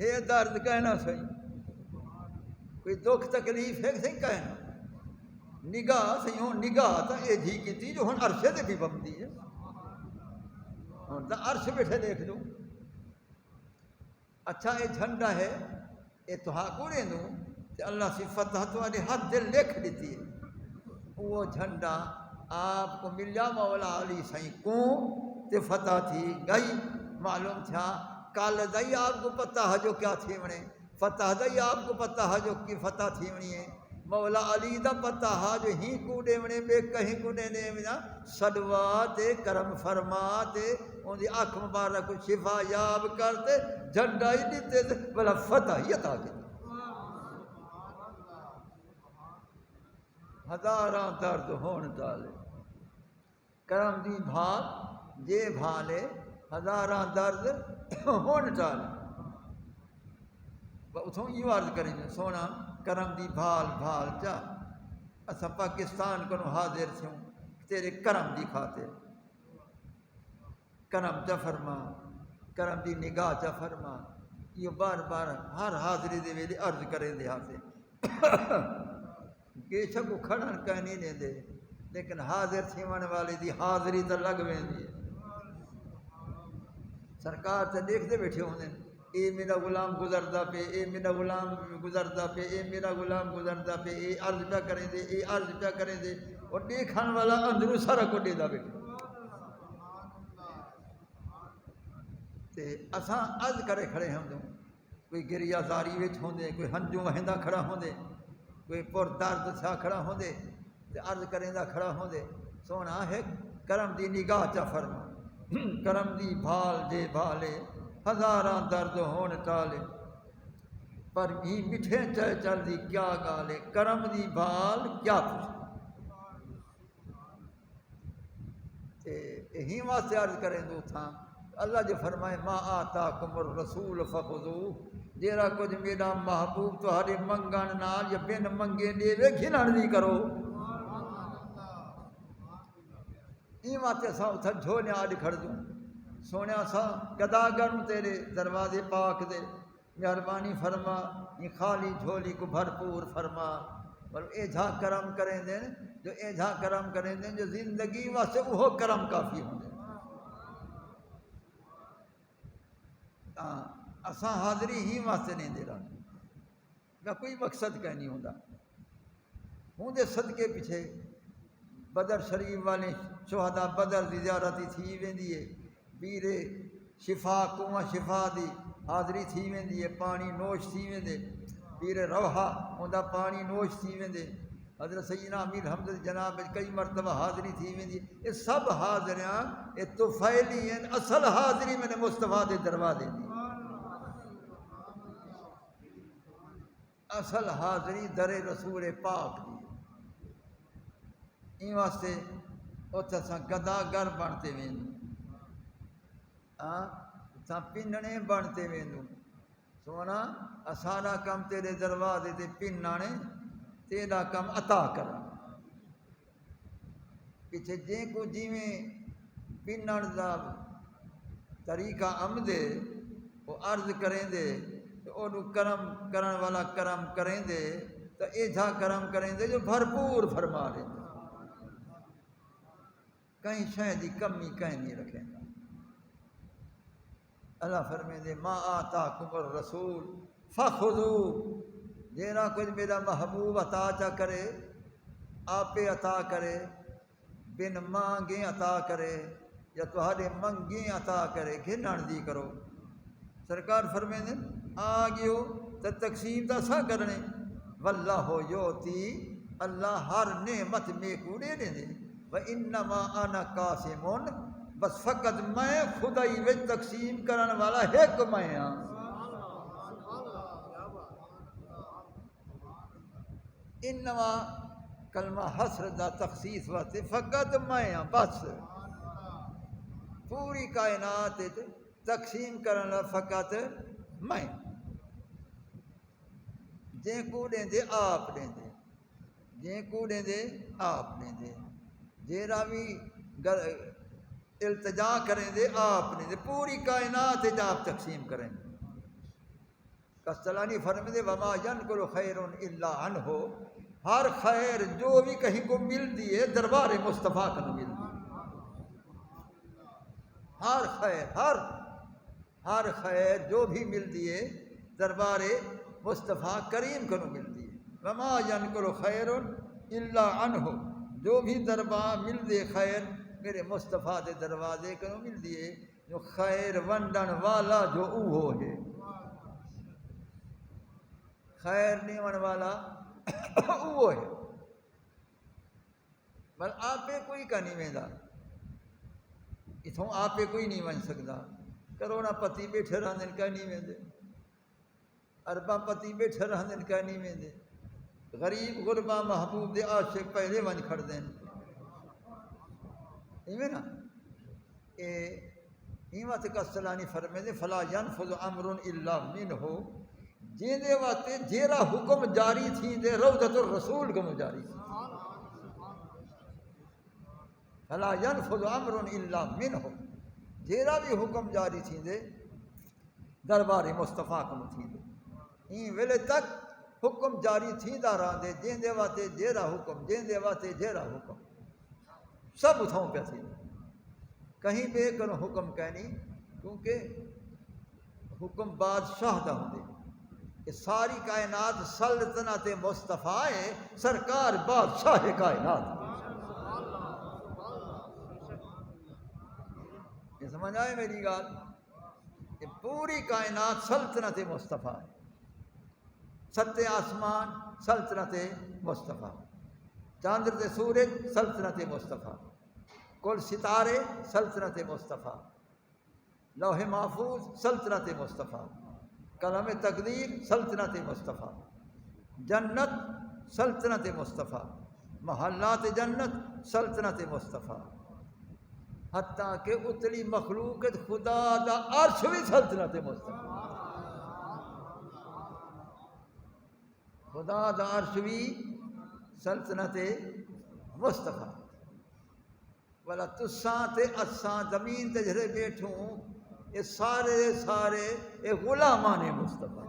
ہے درد کہنا صحیح کوئی دکھ تکلیف ہے صحیح کہنا نگاہ صحیح ہوں نگاہ تا اے جھی کی تھی جو ہن عرشے دے بھی بمدی ہے ہن تا عرش بیٹھے دیکھ دو اچھا یہ جھنڈا ہے یہ تو ہاکوڑے دوں کہ اللہ سی فتح تو آنے ہاتھ دل لکھ دیتی ہے وہ جھنڈا آپ کو ملیا مولا علی سائیں کون تے فتح تھی گئی معلوم تھا کال دائی آپ کو پتہ ہے جو کیا تھی منے فتح دائی آپ کو پتہ ہے جو کی فتح تھی منی ہے مولا علی دا پتہ ہے جو ہی کوڑے منے بے کہیں کوڑے نے منا صدوہ تے کرم فرما تے ان دی آنکھ مبارک شفا یاب کرتے جھنڈا ہی دیتے بلا فتح ہی عطا کی ہزاراں درد ہون ٹالے کرم دی بھال جے بھالے ہزاراں درد ہون ٹالے اتوں یہ عرض کریں سونا کرم دی بھال بھال چا اسا پاکستان کو حاضر تھوں تیرے کرم دی خاطر کرم چا فرما کرم دی نگاہ چا فرما یہ بار بار ہر حاضری دے ویلے عرض کریں دے ہاتھے بے شک کو کھڑن کہیں نہیں دیں دے لیکن حاضر تھیون والے دی حاضری تو لگ ویندی ہے سرکار تے دیکھتے بیٹھے ہوندے اے میرا غلام گزردا پہ اے میرا غلام گزردا پہ اے میرا غلام گزردا پہ اے عرض پہ کریں دے اے عرض پہ کریں دے اور دیکھن والا اندروں سارا کو دے دا بیٹھے تے اساں عرض کرے کھڑے ہوندے کوئی گریہ زاری وچ ہوندے کوئی ہنجوں وہندا کھڑا ہوندے کوئی پر درد تھا کھڑا ہوندے تے عرض کریں دا کھڑا ہوندے سونا ہے کرم دی نگاہ چا فرما کرم دی بھال جے بھالے ہزاراں درد ہون ٹالے پر ہی مٹھے چل چل دی کیا گالے کرم دی بھال کیا پوچھ تے یہی واسطے عرض کریں دو تھا اللہ جو فرمائے ما آتاکم الرسول فخذوہ جیرا کچھ میرا محبوب تہاڈے منگن نال یا بن منگے دیوے گھنن دی کرو این واسطے سا اتھا جھولے آڈ کھڑ دوں سونے سا گداگروں تیرے دروازے پاک دے مہربانی فرما یہ خالی جھولی کو بھرپور فرما پر اے جھا کرم کریں دیں جو اے جھا کرم کریں دیں جو زندگی واسطے وہ کرم کافی ہوں دیں اساں حاضری ہی واسطے نہیں دے رہا میں کوئی مقصد کہیں نہیں ہوتا ہوں دے صدقے پیچھے بدر شریف والے شہداء بدر دی زیارتی تھی ویندی ہے بیرے شفا کنواں شفا دی حاضری تھی ویندی ہے پانی نوش تھی ویندے بیرے روحا اوندا پانی نوش تھی ویندے حضرت سیدنا امیر حمد جناب کئی مرتبہ حاضری تھی ویندی یہ سب حاضریاں یہ طفیلی ہیں اصل حاضری میں نے مصطفیٰ دے دروازے دی اصل حاضری در رسول پاک دی این واسطے اتھا سا گداگر بنتے ویندوں سا پننے بنتے ویندوں سونا اسانا کم تیرے دروازے تے پننے تیرا کم عطا کرا پیچھے جے کو جیویں پنن دا طریقہ آمدے وہ عرض کریں دے تو انہوں کرم کرن والا کرم کریں دے تو اے جھا کرم کریں دے جو بھرپور فرما دے کہیں شاید دی کمی کہیں نہیں رکھیں اللہ فرمائے دے ما آتاکم الرسول فخذوہ جینا کچھ میرا محبوب عطا چا کرے آپ عطا کرے بن مانگیں عطا کرے یا تہاڈے منگیں عطا کرے گھنن دی کرو سرکار فرمائے دے آگیو تو تقسیم تا سا کرنے واللہ یوتی اللہ ہر نعمت میں کو دے دے وَإِنَّمَا أَنَا قَاسِمٌ بس فقط میں خدائی وچ تقسیم کرن والا ایک میں ہاں انما کلمہ حسر دا تخصیص واسطے فقط میں ہاں بس پوری کائنات تقسیم کرن والا فقط میں جے کو دیں دے آپ دیں دے جے کو دیں دے آپ دیں دے جیرا بھی التجا کریں دے آپ نے دے پوری کائنات آپ تقسیم کریں کستلانی فرمائے دے وما ینقل خیر الا عنہ ہر خیر جو بھی کہیں کو مل دیے دربار مصطفیٰ کا مل دی ہر خیر جو بھی مل دیے دربار مصطفیٰ کریم کو مل دیے وما ینقل خیر الا عنہ جو بھی دربار مل دے خیر میرے مصطفیٰ دے دروازے کو مل دیے جو خیر ونڈن والا جو اوہو ہے خیر نیون والا اوہو ہے بل آپے کوئی کا نہیں ویندا اتھوں آپے کوئی نہیں ون سکتا کروڑا پتی بیٹھے رہندن کا نہیں ویندے ارباں پتی بیٹھے رہندن کا نہیں ویندے تو غریب غربا محبوب دے عاشق پہلے ون کھڑ دین ایویں نا ایویں تے کسلانی فرمے دے فلا ينفذ امر الا منه جے دے واسطے جیڑا حکم جاری تھی دے روضۃ الرسول کو جاری فلا ينفذ امر الا منه جیڑا بھی حکم جاری تھی دے دربار مصطفیٰ کو تھی دے این ویلے تک حکم جاری تھی دا رہا دے جے دے واسطے جیڑا حکم جے دے واسطے جیڑا حکم سب اتھوں پہ تھی کہیں بے کنو حکم کہنی کیونکہ حکم بادشاہ دا ہوں دے یہ ساری کائنات سلطنت مصطفیٰ ہے سرکار بادشاہ کائنات یہ سمجھ آئے میری گال یہ پوری کائنات سلطنت مصطفیٰ ہے ست آسمان سلطنت مصطفیٰ چاندر تے سورج سلطنت مصطفیٰ کل ستارے سلطنت مصطفیٰ لوح محفوظ سلطنت مصطفیٰ قلم تقدیر سلطنت مصطفیٰ جنت سلطنت مصطفیٰ محلات جنت سلطنت مصطفیٰ حتیٰ کہ اتلی مخلوق خدا دا عرش بھی سلطنت مصطفیٰ خدا دا عرش بھی سلطنت مصطفیٰ والا تساں تے اساں زمین تے جڑے بیٹھوں یہ سارے یہ غلامان مصطفیٰ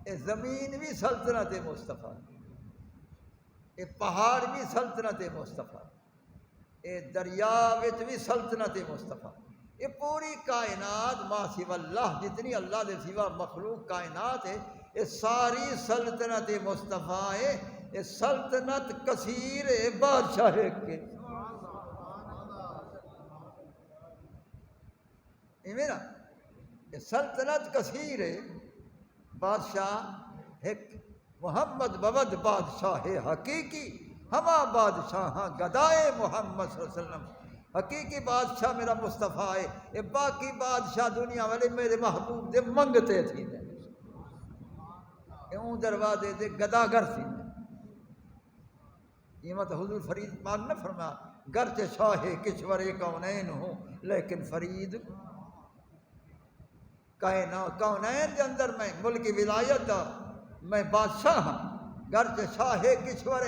یہ زمین بھی سلطنت مصطفیٰ یہ پہاڑ بھی سلطنت مصطفیٰ یہ دریا وچ بھی سلطنت مصطفیٰ یہ پوری کائنات ما سوا اللہ جتنی اللہ دے سوا مخلوق کائنات ہے یہ ساری سلطنت مصطفیٰ ہے یہ سلطنت کثیر ہے بادشاہ کے ایویں نا یہ سلطنت کثیر ہے بادشاہ ایک محمد بابد بادشاہ حقیقی ہما بادشاہ گدائے محمد صلی اللہ علیہ وسلم حقیقی بادشاہ میرا مصطفیٰ ہے یہ باقی بادشاہ دنیا والے میرے محبوب دے منگتے تھی اون دروازے دے گداگر تھی یہ مت حضور فرید پاک نہ فرما گرچہ شاہ کشور کونین ہوں لیکن فرید کونین کے اندر میں ملک ولایت میں بادشاہ ہوں گرچہ شاہ کشور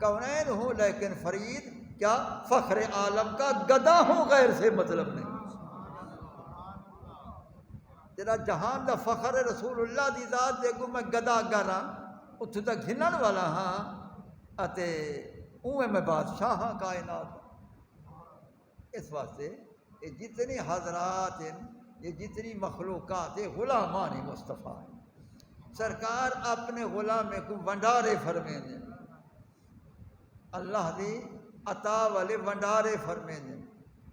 کونین ہوں لیکن فرید کیا فخر عالم کا گدا ہوں غیر سے مطلب نہیں جڑا جہان دا فخر رسول اللہ دی ذات دے کو میں گدا گراں اتھے تک گھنن والا ہاں اتے اوے میں بادشاہ ہاں کائنات اس واسطے یہ جتنی حضرات ہیں یہ جتنی مخلوقات ہیں غلامان مصطفیٰ ہیں سرکار اپنے غلام کو ونڈارے فرمے دیں اللہ دی عطا والے ونڈارے فرمے دیں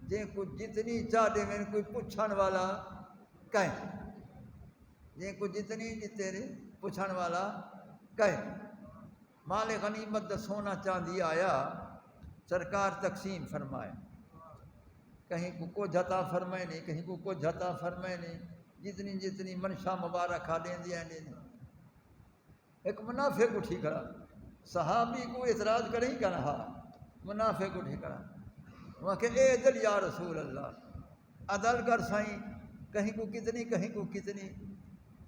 جن کو جتنی چاہتے میں کوئی پوچھن والا کہیں جن کو جتنی تیرے پوچھن والا کہیں مال غنیمت دا سونا چاندی آیا سرکار تقسیم فرمائے کہیں کو جھتا فرمائے نہیں کہیں کو جھتا فرمائے نہیں جتنی جتنی منشا مبارک دیں دیا نہیں ایک منافق اٹھی کھڑا صحابی کو اعتراض کریں کہنا منافق اٹھی کھڑا وہاں کہ اے دل یا رسول اللہ عدل کر سائیں کہیں کو کتنی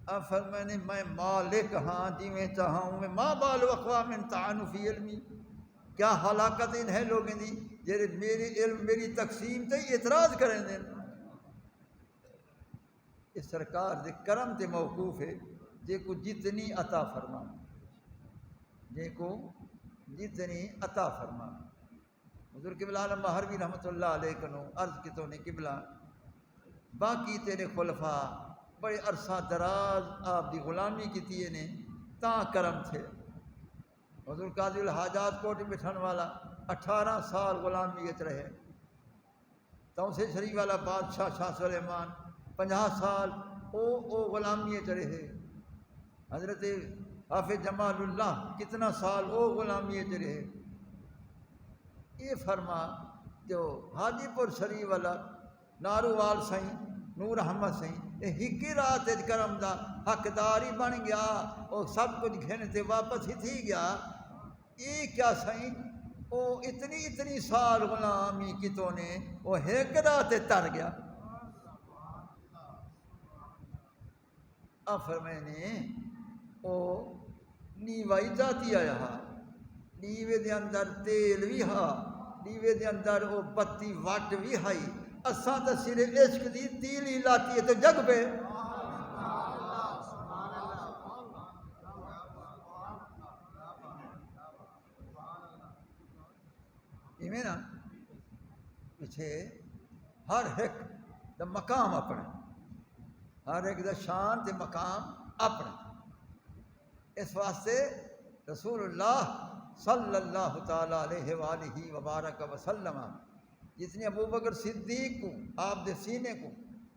اب فرمائے میں مالک ہاں جی میں چاہوں میں ماں بال اقوام طعنوا فی علمی کیا ہلاکت ان ہے لوگیں دی جیسے میری علم میری تقسیم تے اعتراض کریں دیں اس سرکار دے کرم تے موقوف ہے جے کو جتنی عطا فرما جے کو جتنی عطا فرما حضور قبلہ عالم بہروی رحمۃ اللہ علیہ کنو عرض کی تو نے قبلہ باقی تیرے خلفاء بڑے عرصہ دراز آپ دی غلامی کی تیے نے تاں کرم تھے حضور قاضی الحاجات کوٹ بٹھن والا 18 سال غلامیت رہے تو سے شریف والا بادشاہ شاہ سلیمان 50 سال او غلامیت رہے حضرت حافظ جمال اللہ کتنا سال او غلامیت رہے یہ فرما جو حاجی پور شریف والا نارووال سائیں نور احمد سائیں یہ ہکی رات کرم دا حقدار ہی بن گیا، وہ سب کچھ گھن تے واپس ہی تھی گیا۔ یہ کیا سائیں وہ اتنی سال غلامی کتوں نے وہ ایک رات تر گیا۔ فرمائنے او نیوائی جاتی آیا ہا، نیوے دے اندر تیل بھی ہا، نیوے دے اندر او بتی وٹ بھی ہائی، اساں تا سرے عشق دی تیلی لاتی ہے تو جگ پہ ایمیں نا پچھے ہر ایک دا مقام اپنے، ہر ایک دا شان تے مقام اپنے۔ اس واسطے رسول اللہ صلی اللہ تعالیٰ علیہ وآلہ وبارک وسلم جتنے ابو بکر صدیق کو آپ دے سینے کو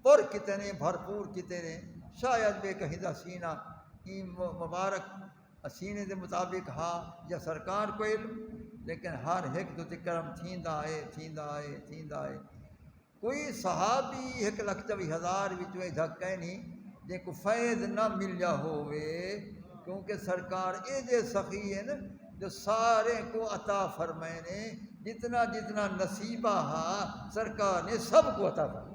پر کتنے بھرپور کتنے، شاید بے کہیں دا سینہ این مبارک سینے دے مطابق ہا یا سرکار کو علم، لیکن ہر ایک تو کرم تھیندا ہے۔ کوئی صحابی 1,24,000 وچوں ایسا کہنی جے کو فیض نہ ملیا ہوئے، کیونکہ سرکار اے جے سخی ہے نا جو سارے کو عطا فرمائے نے، جتنا نصیبہ ہا سرکار نے سب کو عطا فرمائے،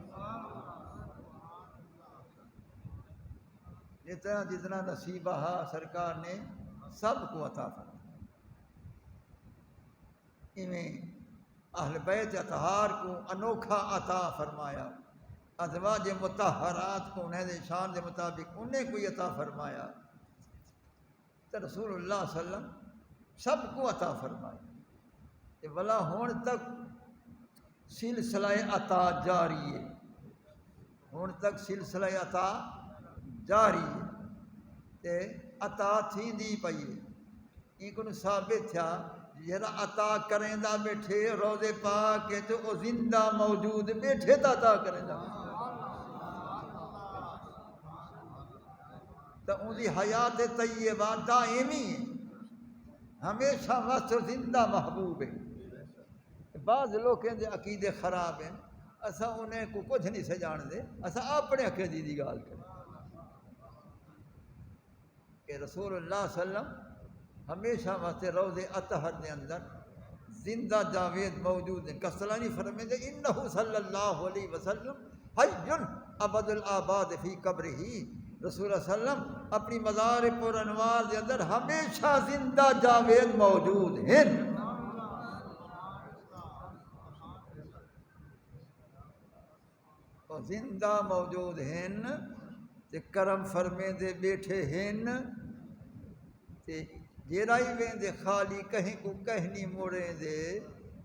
جتنا نصیبہ ہا سرکار نے سب کو عطا فرمائے۔ ایویں اہل بیت اطہار کو انوکھا عطا فرمایا، ازواج مطہرات کو انہیں دے شان دے مطابق انہیں کوئی عطا فرمایا، تو رسول اللہ صلی اللہ علیہ وسلم سب کو عطا فرمایا۔ کہ بلا ہون تک سلسلہ عطا جاری ہے، ہون تک سلسلہ عطا جاری ہے، تے عطا تھیندی پئی ہے۔ این کو ثابت تھیا جہاں عطا کریں دا بیٹھے روزے پاک کے تو وہ زندہ موجود بیٹھے تا عطا کریں دا، تو ان دی حیات طیبہ دائمی ہے، ہمیشہ وقت زندہ محبوب ہے۔ بعض لوگ کہتے عقیدے خراب ہیں، اسا انہیں کو کچھ نہیں سے جان دے، اسا اپنے عقیدے دی گال کریں کہ رسول اللہ صلی اللہ علیہ وسلم ہمیشہ واسطے روض اطہر دے اندر زندہ جاوید موجود ہیں۔ کسلانی فرمائے انہو صلی اللہ علیہ وسلم حی ابد الآباد فی قبرہ، رسول اللہ صلی اللہ علیہ وسلم اپنی مزار پر انوار دے اندر ہمیشہ زندہ جاوید موجود ہیں۔ اور زندہ موجود ہیں تے کرم فرمے دے بیٹھے ہیں، تے جیرائی وین دے خالی کہیں کو کہنی موڑے دے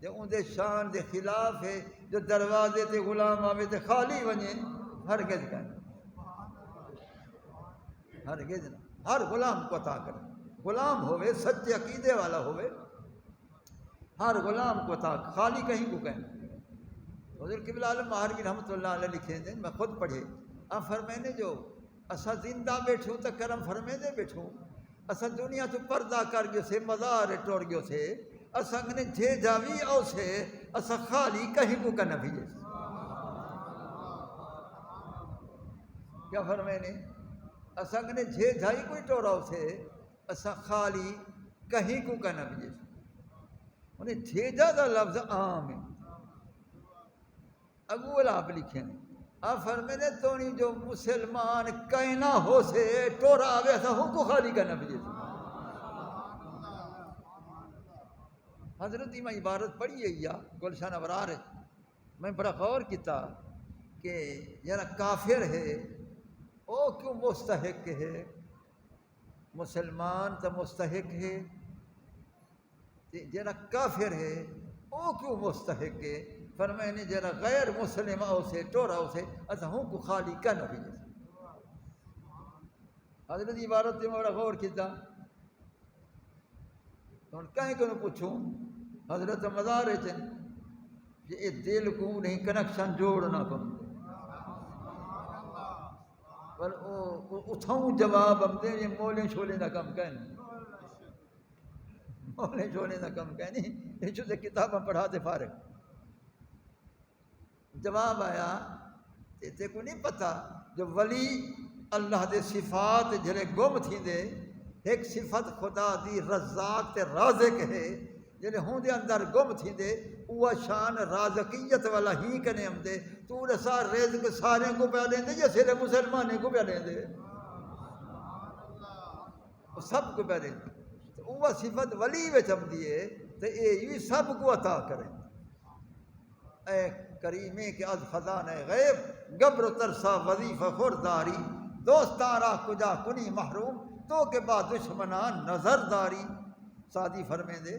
تے ان دے شان دے خلاف ہے، جو دروازے تے غلام آوے تے خالی ونجے ہرگز کہیں، ہرگز نہ، ہر غلام کو عطا کرے، غلام ہوئے سچے عقیدے والا ہوئے، ہر غلام کو عطا خالی کہیں کو کہیں۔ حضور قبلہ عالم مہاجر رحمۃ اللہ علیہ لکھے دیں، میں خود پڑھے، آپ فرمائنے جو اسا زندہ بیٹھوں تو کرم فرمے دے بیٹھوں، اسا دنیا تو پردہ کر گئے سے مزار ٹوڑ گئے سے، اسا نے جھے جاوی او سے اسا خالی کہیں کو کا نبی ہے۔ کیا فرمائنے اسا نے جھے جائی کوئی ٹوڑا سے اسا خالی کہیں کو کا نبی ہے۔ انہیں جھے جا دا لفظ عام ہے، اگول آپ لکھیں آپ فرمائنے تونی جو مسلمان کہنا ہو سے ٹورا آوے ایسا ہوں کو خالی کا نبی جیسے۔ حضرت میں عبارت پڑھی ہے یا گلشان ابرار ہے، میں بڑا غور کیتا کہ یارا کافر ہے او کیوں مستحق ہے، مسلمان تو مستحق ہے، جرا کافر ہے او کیوں مستحق ہے، فرمائنے جرا غیر مسلم او سے ٹورا او سے اسا ہوں کو خالی کا نبی جیسے۔ حضرت عبارت میں بڑا غور کیتا تو کہیں کہ پوچھوں حضرت مزارے چن کہ یہ دل کو نہیں کنیکشن جوڑنا کم پر اتھاؤں جواب ہم دیں یہ مولیں شولیں دا کم کہنے، مولیں شولیں دا کم کہنے، یہ جو کتابیں پڑھا دے فارغ۔ جواب آیا تے کو نہیں پتہ جو ولی اللہ دے صفات جڑے گم تھیندے ایک صفت خدا دی رزاق تے رازق ہے جڑے ہوں دے اندر گم تھیندے وہ شان رازقیت والا ہی کنے آمدے تو رسا رزق سارے کو پہ لیندے یا صرف مسلمانے کو پہ لیندے وہ سب کو پہ لیندے تو وہ صفت ولی وچ آمدی ہے تو یہ سب کو عطا کریں اے کریمے کے از خزانہ غیب گبر و ترسا وظیفہ خورداری دوستارا کجا کنی محروم تو کے بعد دشمنان نظر داری سادی فرمیں دے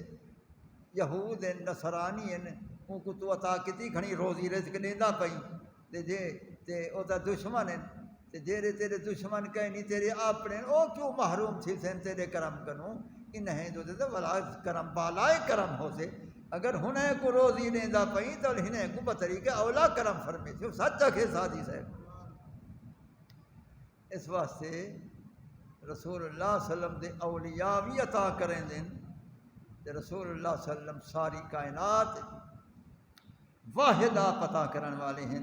یہود نصرانی ان کو تو عطا کیتی کھنی روزی رزق دیندا پئی تے جے تے او تا دشمن ہیں تے جڑے تیرے دشمن کہیں نہیں تیرے اپنے او کیوں محروم تھی سن تیرے کرم کنوں انہیں جو تے ولا کرم بالائے کرم ہو سے اگر ہنے کو روزی دیندا پئی تو ہنے کو بطریقے اولا کرم فرمی تھی سچ کے سادی صاحب اس واسطے رسول اللہ صلی اللہ علیہ وسلم دے اولیاء بھی عطا کریں دیں تے رسول اللہ صلی اللہ علیہ وسلم ساری کائنات واحدہ پتہ کرن والے ہیں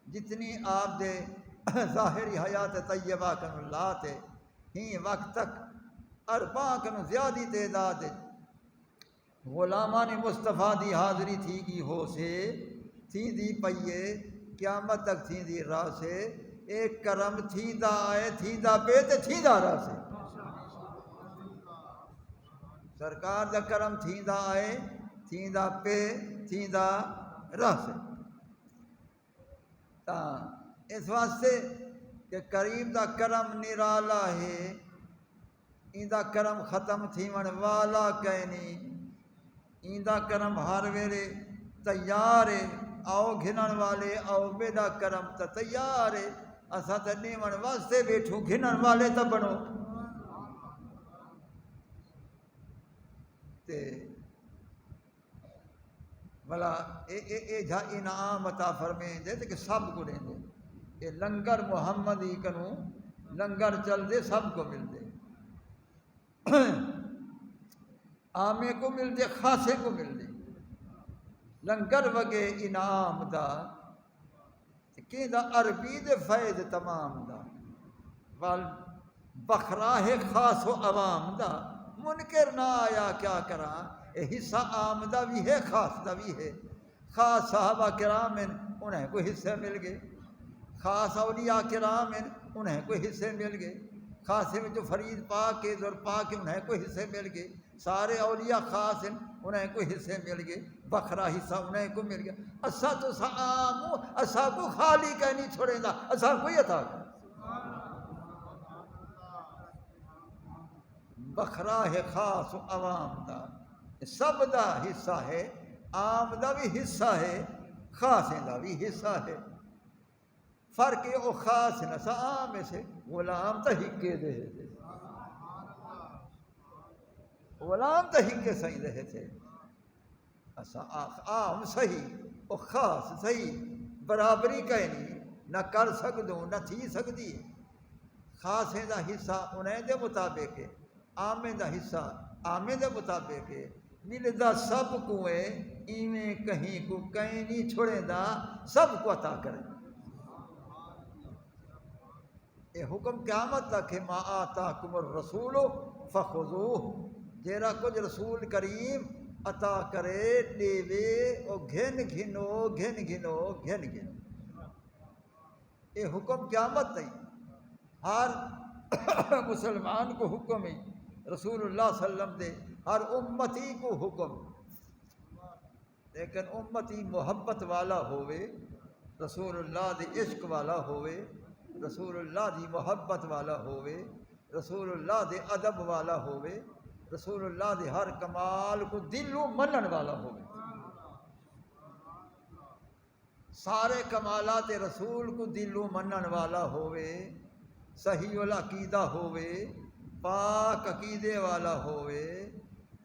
جتنی آپ دے ظاہری حیات طیبہ کن اللہ تے ہی وقت تک ارباں کن زیادی تعداد غلامان مصطفیٰ دی حاضری تھی کی ہو سے تھی دی پئیے قیامت تک تھی دی راہ سے ایک کرم تھی دا آئے تھی دا پہ تے تھی دا راہ سے سرکار دا کرم تھی دا آئے تھی دا پہ تھی دا راہ سے تا اس واسطے کہ کریم دا کرم نرالا ہے این دا کرم ختم تھی من والا کہنی این دا کرم ہر ویلے تیار ہے آؤ گھنن والے آؤ بیدا کرم تا تیار ہے اساں تے نیون واسطے بیٹھوں گھنن والے تا بنو تے بلا اے جھا انعام عطا فرمائیں دے تے کہ سب کو دیں دے یہ لنگر محمدی کنوں لنگر چل دے سب کو مل دے عامے کو مل دے خاصے کو مل دے لنگر وگے انعام دا کہ دا عربی دے فیض تمام دا وال بخراہ خاص و عوام دا منکر نہ آیا کیا کراں اے حصہ عام دا بھی ہے خاص دا بھی ہے خاص صحابہ کرام ہیں انہیں کوئی حصے مل گئے خاص اولیاء کرام ہیں انہیں کوئی حصے مل گئے خاصے میں جو فرید پاک کے ذر پاک ہیں انہیں کوئی حصے مل گئے سارے اولیاء خاص ہیں انہیں کوئی حصے مل گئے بخرا حصہ انہیں کو مل گیا اسا تو سامو اسا کو خالی کہیں نہیں چھوڑیں دا اسا کوئی عطا کر بخرا ہے خاص و عوام دا سب دا حصہ ہے عام دا بھی حصہ ہے خاص دا بھی حصہ ہے فرق او خاص نہ سا عام سے غلام تا ہکے دے تھے غلام تا ہکے صحیح رہے تھے اسا عام صحیح او خاص صحیح برابری کہیں نہیں نہ کر سکدوں نہ تھی سکدی خاص دا حصہ انہیں دے مطابق ہے عام دا حصہ عام دے مطابق ہے ملدا سب کو ہے ایویں کہیں کو کہیں نہیں چھوڑیں دا سب کو عطا کریں اے حکم قیامت تک ہے ما آتاکم الرسول فخذوہ جیرا کچھ رسول کریم عطا کرے دیوے او گھن گھنو گھن گھنو گھن گھنو اے حکم قیامت تک ہر مسلمان کو حکم ہے رسول اللہ صلی اللہ علیہ وسلم دے ہر امتی کو حکم لیکن امتی محبت والا ہوئے رسول اللہ دے عشق والا ہوئے رسول اللہ دی محبت والا ہوئے رسول اللہ دے ادب والا ہوئے رسول اللہ دے ہر کمال کو دلوں منن والا ہوئے سارے کمالات رسول کو دلوں منن والا ہوئے صحیح العقیدہ ہوئے پاک عقیدے والا ہوئے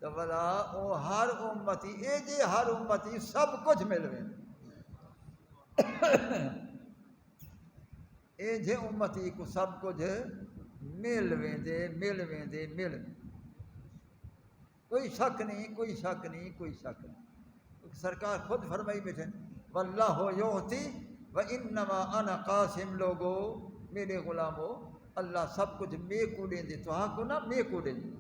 تو بلا او ہر امتی اے جے ہر امتی سب کچھ ملوے اے جے امتی کو سب کچھ ملویں دے کوئی شک نہیں کوئی شک نہیں کوئی شک نہیں سرکار خود فرمائی بیٹھے واللہ یعطی وَإِنَّمَا أَنَا قاسم لوگو میرے غلامو اللہ سب کچھ میں کو دیں دے تو کو نہ میں کو دیں دے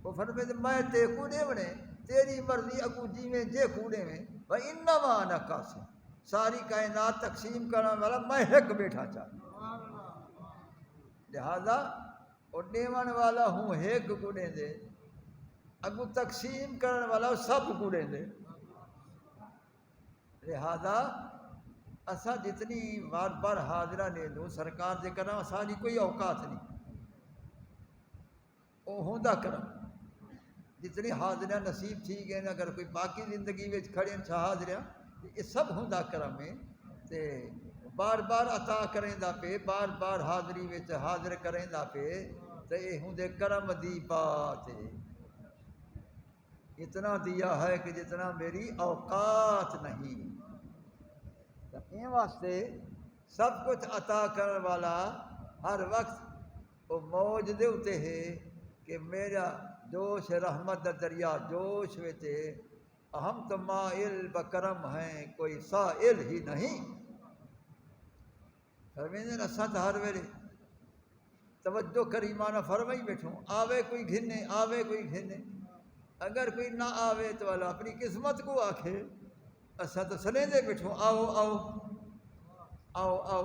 وہ فرمائے میں تے کو دے ونے تیری مرضی اگو جی میں جے کو دے میں وَإِنَّمَا أَنَا قاسم ساری کائنات تقسیم کرنے والا میں ایک بیٹھا چاہتا لہذا اور دیوان والا ہوں ایک کو دیں دے اگو تقسیم کرنے والا سب کو دیں دے لہذا اسا جتنی بار بار حاضرہ لے لو سرکار دے کرم اساں کوئی اوقات نہیں او ہوندا کرم جتنی حاضرہ نصیب تھی گئے اگر کوئی باقی زندگی وچ کھڑے ہیں حاضرہ یہ سب ہوندا کرم ہے تے بار بار عطا کریں دا پہ بار بار حاضری وچ حاضر کریں دا پہ تے یہ ہوندے کرم دی بات ہے اتنا دیا ہے کہ جتنا میری اوقات نہیں ان واسطے سب کچھ عطا کرنے والا ہر وقت وہ موج دے اتے ہے کہ میرا جوش رحمت دا دریا جوش ویتے ہم تو مائل بکرم ہیں کوئی سائل ہی نہیں فرمیندے اساں ہر ویلے توجہ کریمانہ فرمائی بیٹھوں آوے کوئی گھنے آوے کوئی گھنے اگر کوئی نہ آوے تو اللہ اپنی قسمت کو آکھے اساں تو سلیندے بیٹھوں آؤ آؤ آؤ آؤ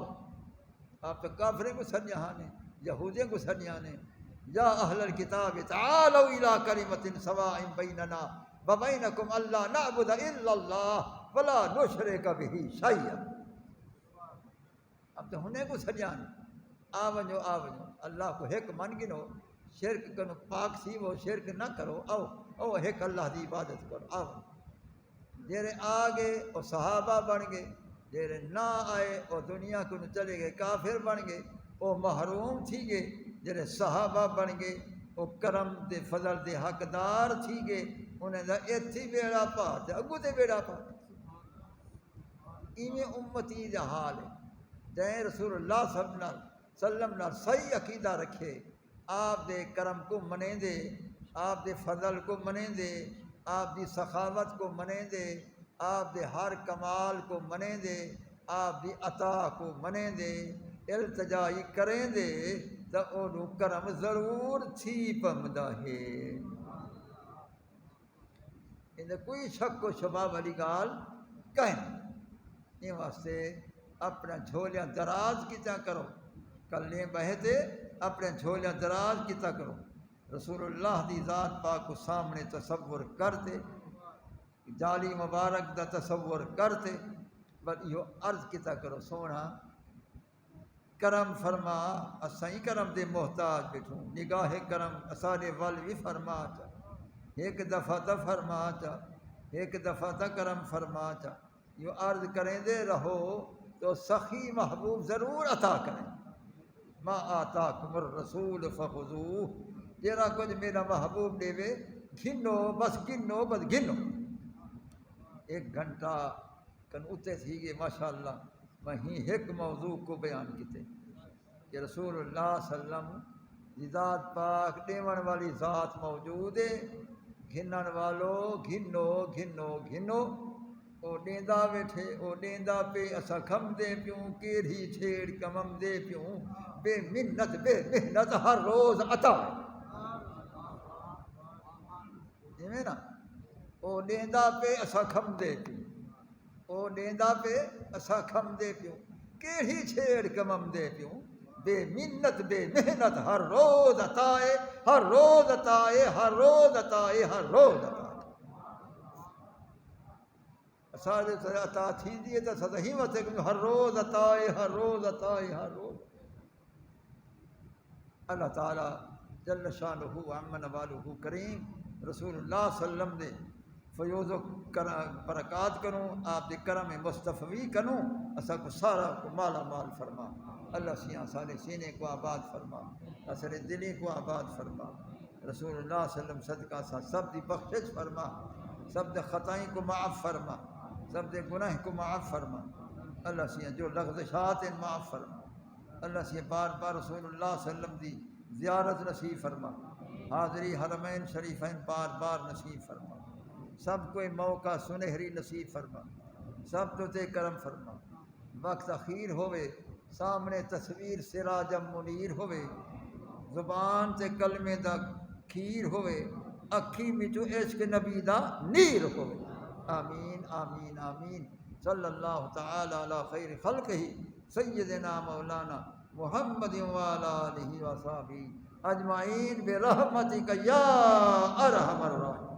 آپ تو کافریں کو سنجھانے یہودیں کو سنجھانے یا اہل الکتاب تعالوا الی کلمۃ سواء بیننا وبینکم الا نعبد الا اللہ ولا نشرک بہ شیئا اب تو ہونے کو سنجھانے آ ونجو اللہ کو ایک من گنو شرک کنو پاک سی وہ شرک نہ کرو آؤ او ایک اللہ دی عبادت کرو آؤ جیرے آگے وہ صحابہ بن گئے جیرے نہ آئے وہ دنیا کو چلے گئے کافر بن گئے وہ محروم تھی گئے جیرے صحابہ بن گئے وہ کرم دے فضل دے حقدار تھی گئے انہیں دا ایتھی بیڑا پار اگو دے بیڑا پار ایویں امتی دا حال ہے جائیں رسول اللہ صلی اللہ علیہ وسلم نے صحیح عقیدہ رکھے آپ دے کرم کو منیں دے آپ دے فضل کو منیں دے آپ دی سخاوت کو منیں دے آپ دے ہر کمال کو منیں دے آپ دی عطا کو منیں دے التجائی کریں دے تو انہوں کرم ضرور تھی پمدہ ہے انہیں کوئی شک و شبہ والی گال کہیں یہ واسطے اپنا جھولیاں دراز کیتا کرو کلیں بہتے اپنے جھولیاں دراز کیتا کرو رسول اللہ دی ذات پاک کو سامنے تصور کرتے جالی مبارک دا تصور کرتے بل یہ عرض کیتا کرو سونا کرم فرما اسائیں کرم دے محتاج بیٹھوں نگاہ کرم اسانے وال بھی فرما چا ایک دفعہ تا فرما چا ایک دفعہ تا کرم فرما چا یہ عرض کریں دے رہو تو سخی محبوب ضرور عطا کریں ما آتاکم الرسول فخذوہ جیرا کچھ میرا محبوب دے وے گھنو بس گھنو ایک گھنٹہ کن اتے تھی گئے ماشاءاللہ وہیں ایک موضوع کو بیان کیتے کہ رسول اللہ صلی اللہ علیہ وسلم ذات پاک دیون والی ذات موجود ہے گھنن والو گھنو او ڈیندا بیٹھے او ڈیندا پہ اسا کھم دے پیوں کیڑھی چھیڑ کمم دے پیوں بے منت بے محنت ہر روز عطا ہے نا او ڈیندا پہ اسا کھم دے پیوں او ڈیندا پہ اسا کھم دے پیوں کیڑھی چھیڑ کمم دے پیوں بے منت بے محنت ہر روز عطا ہے ہر روز عطا ہے ہر روز عطا ہے ہر روز عطا اساڑے سے عطا تھی دیئے تو سدا ہمت ہے کہ ہر روز عطا ہے ہر روز عطا ہے ہر روز اللہ تعالیٰ جل شانہ عمن والہ کریم رسول اللہ صلی اللہ علیہ وسلم دے فیوز و برکات کروں آپ دے کرم مصطفی کروں اسا کو سارا کو مالا مال فرما اللہ سیاں سالے سینے کو آباد فرما اثر دلی کو آباد فرما رسول اللہ صلی اللہ علیہ وسلم صدقہ سا سب دی بخشش فرما سب دے خطائیں کو معاف فرما سب دے گناہ کو معاف فرما اللہ سیاں جو لغزشات ان معاف فرما اللہ سے بار بار رسول اللہ صلی اللہ علیہ وسلم دی زیارت نصیب فرما حاضری حرمین شریفین بار بار نصیب فرما سب کوئی موقع سنہری نصیب فرما سب تو تے کرم فرما وقت اخیر ہوئے، سامنے تصویر سراجم منیر ہوئے، زبان تے کلمے دا کھیر ہوئے، اکھی وچو عشق نبی دا نیر ہوئے۔ آمین آمین آمین۔ صلی اللہ تعالی علی خیر خلقہ سیدنا مولانا محمد وعلی آلہ وصحبہ اجمعین برحمتک یا ارحم الراحمین۔